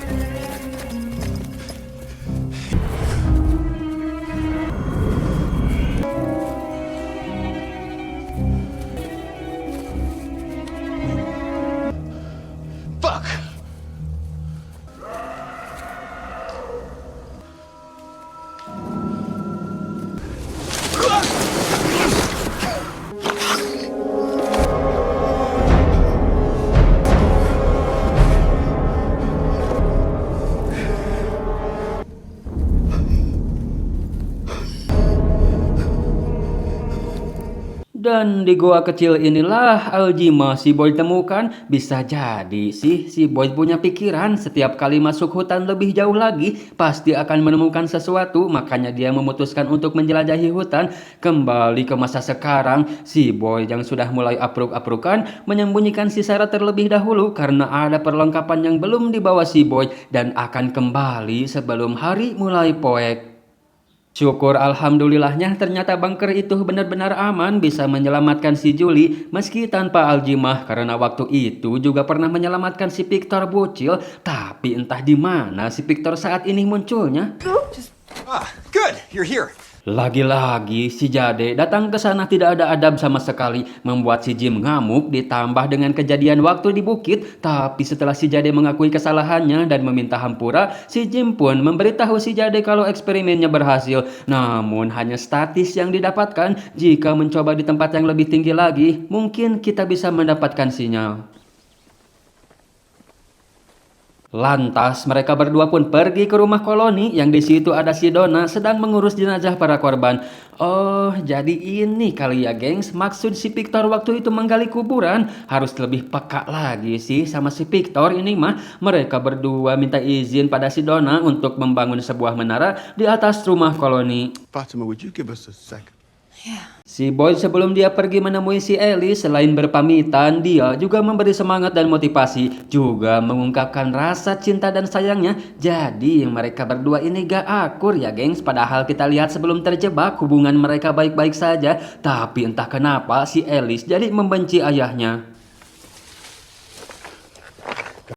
Fuck! Dan di gua kecil inilah Aljima si Boy temukan. Bisa jadi sih si Boy punya pikiran setiap kali masuk hutan lebih jauh lagi pasti akan menemukan sesuatu. Makanya dia memutuskan untuk menjelajahi hutan. Kembali ke masa sekarang, si Boy yang sudah mulai apruk-aprukan menyembunyikan si Sarah terlebih dahulu karena ada perlengkapan yang belum dibawa si Boy dan akan kembali sebelum hari mulai poek. Syukur alhamdulillahnya ternyata bunker itu benar-benar aman bisa menyelamatkan si Julie meski tanpa Aljimah karena waktu itu juga pernah menyelamatkan si Victor bocil, tapi entah di mana si Victor saat ini munculnya. Good, you're here. Lagi-lagi si Jade datang ke sana tidak ada adab sama sekali, membuat si Jim ngamuk ditambah dengan kejadian waktu di bukit. Tapi setelah si Jade mengakui kesalahannya dan meminta hampura, si Jim pun memberitahu si Jade kalau eksperimennya berhasil. Namun hanya statis yang didapatkan. Jika mencoba di tempat yang lebih tinggi lagi, mungkin kita bisa mendapatkan sinyal. Lantas mereka berdua pun pergi ke rumah koloni yang di situ ada si Donna sedang mengurus jenazah para korban. Oh, jadi ini kali ya gengs, maksud si Victor waktu itu menggali kuburan. Harus lebih peka lagi sih sama si Victor ini mah. Mereka berdua minta izin pada si Donna untuk membangun sebuah menara di atas rumah koloni. Fatima, would you give us a second? Si Boy sebelum dia pergi menemui si Ellie, selain berpamitan, dia juga memberi semangat dan motivasi, juga mengungkapkan rasa cinta dan sayangnya. Jadi mereka berdua ini gak akur ya gengs, padahal kita lihat sebelum terjebak hubungan mereka baik-baik saja. Tapi entah kenapa si Ellie jadi membenci ayahnya.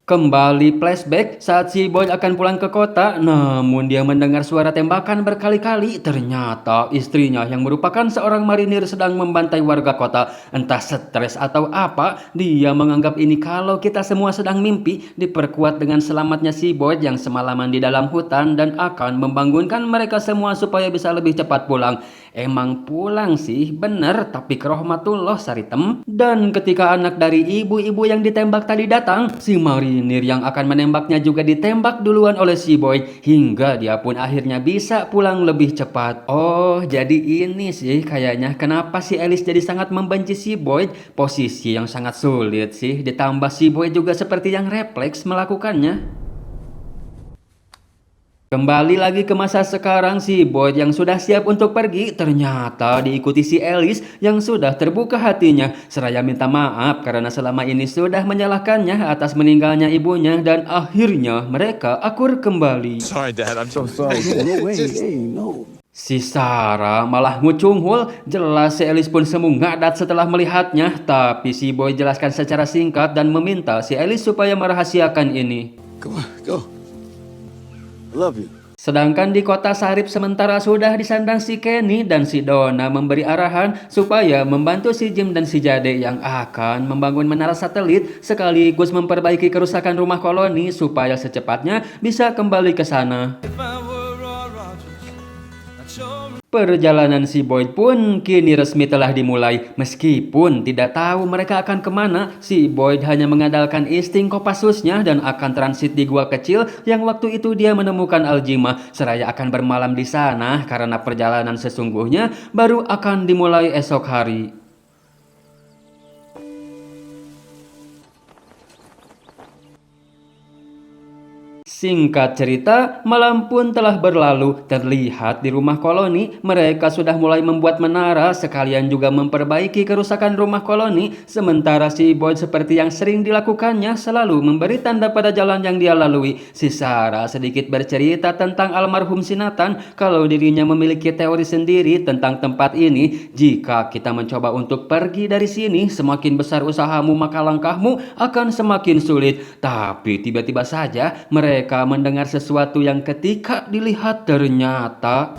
Kembali flashback saat si Boy akan pulang ke kota, namun dia mendengar suara tembakan berkali-kali. Ternyata istrinya yang merupakan seorang marinir sedang membantai warga kota. Entah stres atau apa, dia menganggap ini kalau kita semua sedang mimpi. Diperkuat dengan selamatnya si Boy yang semalaman di dalam hutan dan akan membangunkan mereka semua supaya bisa lebih cepat pulang. Emang pulang sih, bener, tapi krohmatullah saritem. Dan ketika anak dari ibu-ibu yang ditembak tadi datang, si marinir yang akan menembaknya juga ditembak duluan oleh si Boy, hingga dia pun akhirnya bisa pulang lebih cepat. Oh, jadi ini sih kayaknya kenapa si Alice jadi sangat membenci si Boy. Posisi yang sangat sulit sih, ditambah si Boy juga seperti yang refleks melakukannya. Kembali lagi ke masa sekarang, si Boy yang sudah siap untuk pergi ternyata diikuti si Alice yang sudah terbuka hatinya. Seraya minta maaf karena selama ini sudah menyalahkannya atas meninggalnya ibunya dan akhirnya mereka akur kembali. Sorry, Dad. I'm so sorry. No. Si Sarah malah ngucunghul. Jelas si Alice pun semu ngadat setelah melihatnya. Tapi si Boy jelaskan secara singkat dan meminta si Alice supaya merahasiakan ini. Come on, go. I love you. Sedangkan di kota Sarip sementara sudah disandang si Kenny dan si Donna memberi arahan supaya membantu si Jim dan si Jade yang akan membangun menara satelit sekaligus memperbaiki kerusakan rumah koloni supaya secepatnya bisa kembali ke sana. Perjalanan si Boy pun kini resmi telah dimulai. Meskipun tidak tahu mereka akan kemana, si Boy hanya mengandalkan insting Kopassusnya dan akan transit di gua kecil yang waktu itu dia menemukan Aljima. Seraya akan bermalam di sana karena perjalanan sesungguhnya baru akan dimulai esok hari. Singkat cerita, malam pun telah berlalu. Terlihat di rumah koloni, mereka sudah mulai membuat menara sekalian juga memperbaiki kerusakan rumah koloni. Sementara si Boy seperti yang sering dilakukannya selalu memberi tanda pada jalan yang dia lalui. Si Sarah sedikit bercerita tentang almarhum si Nathan kalau dirinya memiliki teori sendiri tentang tempat ini. Jika kita mencoba untuk pergi dari sini, semakin besar usahamu maka langkahmu akan semakin sulit. Tapi tiba-tiba saja mereka mendengar sesuatu yang ketika dilihat ternyata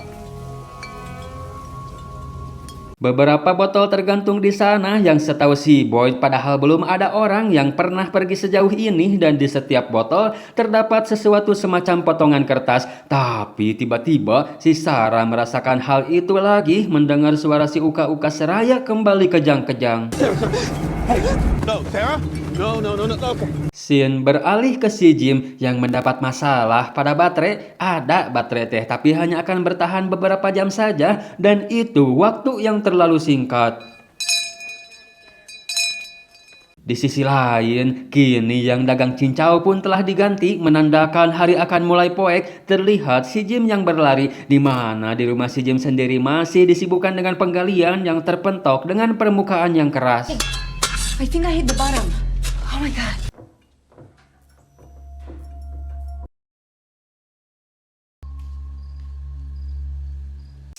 beberapa botol tergantung di sana yang setahu si Boy padahal belum ada orang yang pernah pergi sejauh ini dan di setiap botol terdapat sesuatu semacam potongan kertas. Tapi tiba-tiba si Sarah merasakan hal itu lagi, mendengar suara si Uka-Uka seraya kembali kejang-kejang. No, Sarah? No, okay. Scene beralih ke si Jim yang mendapat masalah pada baterai. Ada baterai teh tapi hanya akan bertahan beberapa jam saja dan itu waktu yang terlalu singkat. Di sisi lain, kini yang dagang cincau pun telah diganti, menandakan hari akan mulai poek. Terlihat si Jim yang berlari, di mana di rumah si Jim sendiri masih disibukkan dengan penggalian yang terpentok dengan permukaan yang keras. I think I hit the bottom. Oh my god.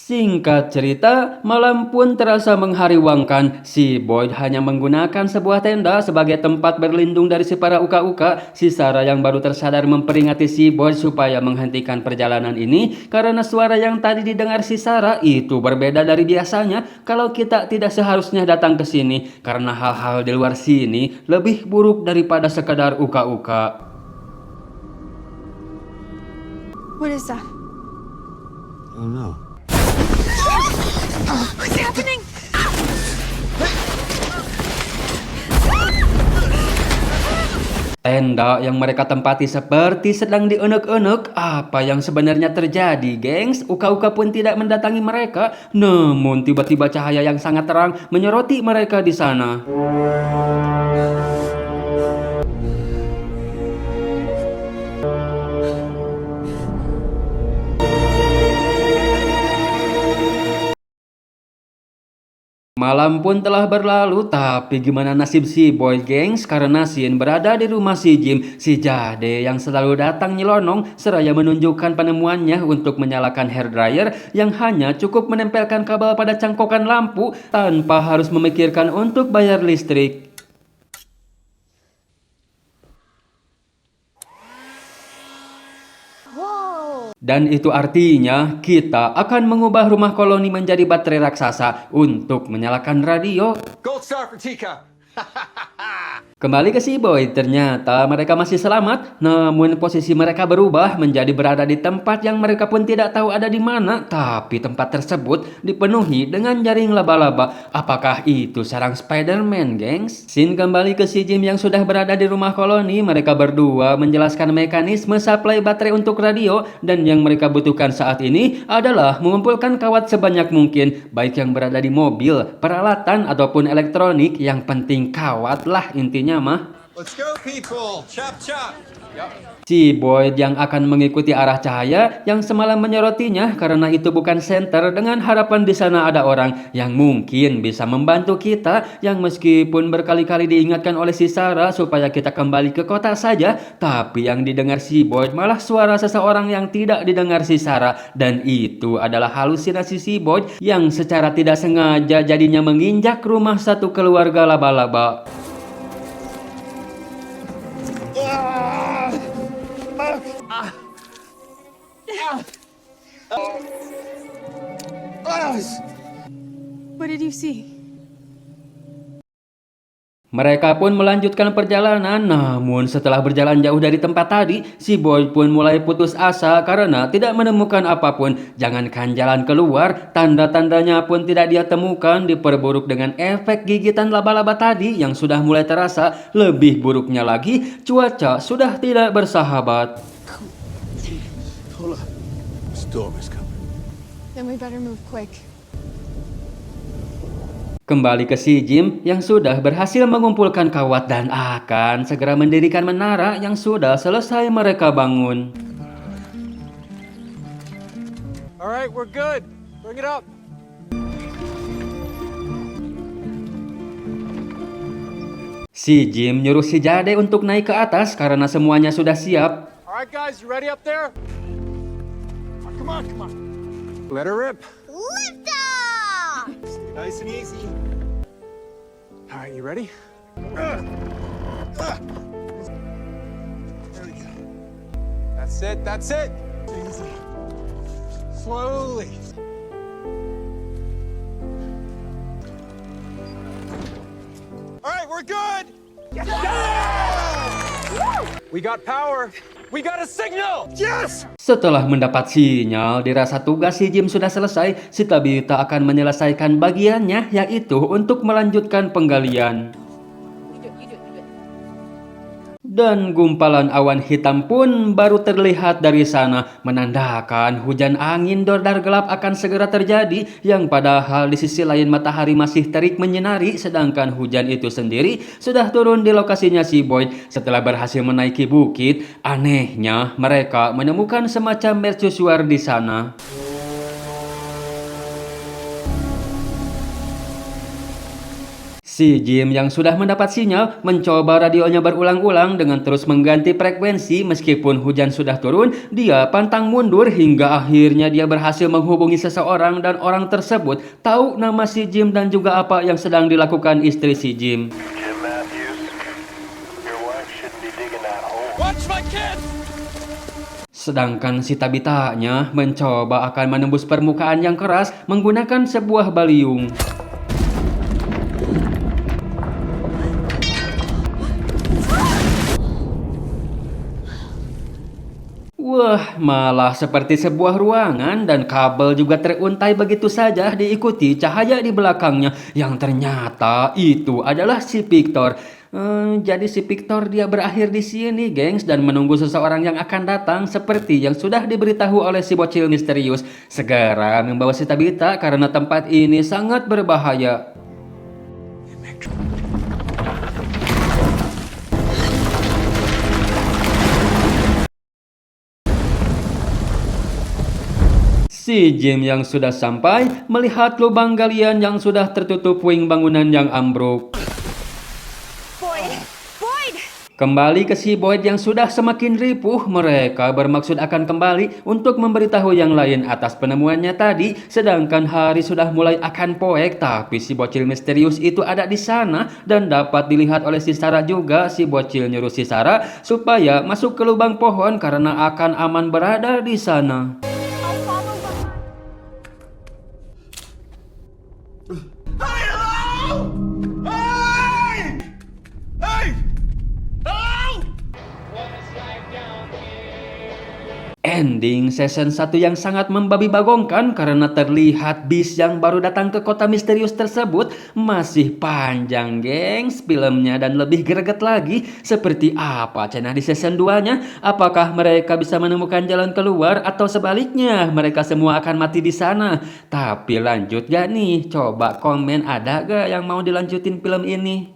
Singkat cerita, malam pun terasa menghariwangkan. Si Boyd hanya menggunakan sebuah tenda sebagai tempat berlindung dari si para uka-uka. Si Sarah yang baru tersadar memperingati si Boyd supaya menghentikan perjalanan ini karena suara yang tadi didengar si Sarah itu berbeda dari biasanya. Kalau kita tidak seharusnya datang ke sini karena hal-hal di luar sini lebih buruk daripada sekadar uka-uka. What is that? Oh no. What's happening? Tenda yang mereka tempati seperti sedang diunek-unek. Apa yang sebenarnya terjadi, gengs? Uka-uka pun tidak mendatangi mereka. Namun tiba-tiba cahaya yang sangat terang menyoroti mereka di sana. Malam pun telah berlalu, tapi gimana nasib si Boyd, gengs? Karena Sin berada di rumah si Jim, si Jade yang selalu datang nyelonong seraya menunjukkan penemuannya untuk menyalakan hairdryer yang hanya cukup menempelkan kabel pada cangkokan lampu tanpa harus memikirkan untuk bayar listrik. Dan itu artinya kita akan mengubah rumah koloni menjadi baterai raksasa untuk menyalakan radio. Gold star for Tika. Kembali ke si Boyd, ternyata mereka masih selamat. Namun posisi mereka berubah menjadi berada di tempat yang mereka pun tidak tahu ada di mana. Tapi tempat tersebut dipenuhi dengan jaring laba-laba. Apakah itu sarang Spider-Man, gengs? Sin kembali ke si Jim yang sudah berada di rumah koloni. Mereka berdua menjelaskan mekanisme suplai baterai untuk radio. Dan yang mereka butuhkan saat ini adalah mengumpulkan kawat sebanyak mungkin. Baik yang berada di mobil, peralatan, ataupun elektronik. Yang penting kawat lah intinya mah. Let's go people. Chop chop. Si Boyd yang akan mengikuti arah cahaya yang semalam menyorotinya karena itu bukan senter, dengan harapan di sana ada orang yang mungkin bisa membantu kita, yang meskipun berkali-kali diingatkan oleh si Sarah supaya kita kembali ke kota saja, tapi yang didengar si Boyd malah suara seseorang yang tidak didengar si Sarah, dan itu adalah halusinasi si Boyd yang secara tidak sengaja jadinya menginjak rumah satu keluarga laba-laba. What did you see? Mereka pun melanjutkan perjalanan, namun setelah berjalan jauh dari tempat tadi, si Boyd pun mulai putus asa karena tidak menemukan apapun. Jangankan jalan keluar, tanda-tandanya pun tidak dia temukan, diperburuk dengan efek gigitan laba-laba tadi yang sudah mulai terasa. Lebih buruknya lagi, cuaca sudah tidak bersahabat. Hold up. Storm is coming. Then we better move quick. Kembali ke si Jim yang sudah berhasil mengumpulkan kawat dan akan segera mendirikan menara yang sudah selesai mereka bangun. Alright, we're good. Bring it up. Si Jim nyuruh si Jade untuk naik ke atas karena semuanya sudah siap. Alright guys, you ready up there? Come on, come on. Let her rip. Lift off! Nice and easy. All right, you ready? There we go. That's it, that's it. Easy. Slowly. All right, we're good. Yes! We got power. We got a signal. Yes! Setelah mendapat sinyal, dirasa tugas si Jim sudah selesai. Si Tabitha akan menyelesaikan bagiannya, yaitu untuk melanjutkan penggalian. Dan gumpalan awan hitam pun baru terlihat dari sana, menandakan hujan angin dordar gelap akan segera terjadi, yang padahal di sisi lain matahari masih terik menyinari, sedangkan hujan itu sendiri sudah turun di lokasinya si Boyd. Setelah berhasil menaiki bukit, anehnya mereka menemukan semacam mercusuar di sana. Si Jim yang sudah mendapat sinyal mencoba radionya berulang-ulang dengan terus mengganti frekuensi. Meskipun hujan sudah turun, dia pantang mundur hingga akhirnya dia berhasil menghubungi seseorang dan orang tersebut tahu nama si Jim dan juga apa yang sedang dilakukan istri si Jim. Sedangkan si Tabitha-nya mencoba akan menembus permukaan yang keras menggunakan sebuah baliung. Wah, malah seperti sebuah ruangan dan kabel juga teruntai begitu saja diikuti cahaya di belakangnya yang ternyata itu adalah si Victor. Jadi si Victor dia berakhir di sini, gengs, dan menunggu seseorang yang akan datang seperti yang sudah diberitahu oleh si bocil misterius. Segera membawa si Tabitha karena tempat ini sangat berbahaya. Si Jim yang sudah sampai melihat lubang galian yang sudah tertutup puing bangunan yang ambruk. Kembali ke si Boyd yang sudah semakin ripuh, mereka bermaksud akan kembali untuk memberitahu yang lain atas penemuannya tadi. Sedangkan hari sudah mulai akan poek, tapi si bocil misterius itu ada di sana dan dapat dilihat oleh si Sarah juga. Si bocil nyuruh si Sarah supaya masuk ke lubang pohon karena akan aman berada di sana. Ending season 1 yang sangat membabi bagongkan karena terlihat bis yang baru datang ke kota misterius tersebut masih panjang, gengs, filmnya, dan lebih greget lagi. Seperti apa cenah di season 2-nya? Apakah mereka bisa menemukan jalan keluar atau sebaliknya mereka semua akan mati di sana? Tapi lanjut gak nih? Coba komen, ada gak yang mau dilanjutin film ini?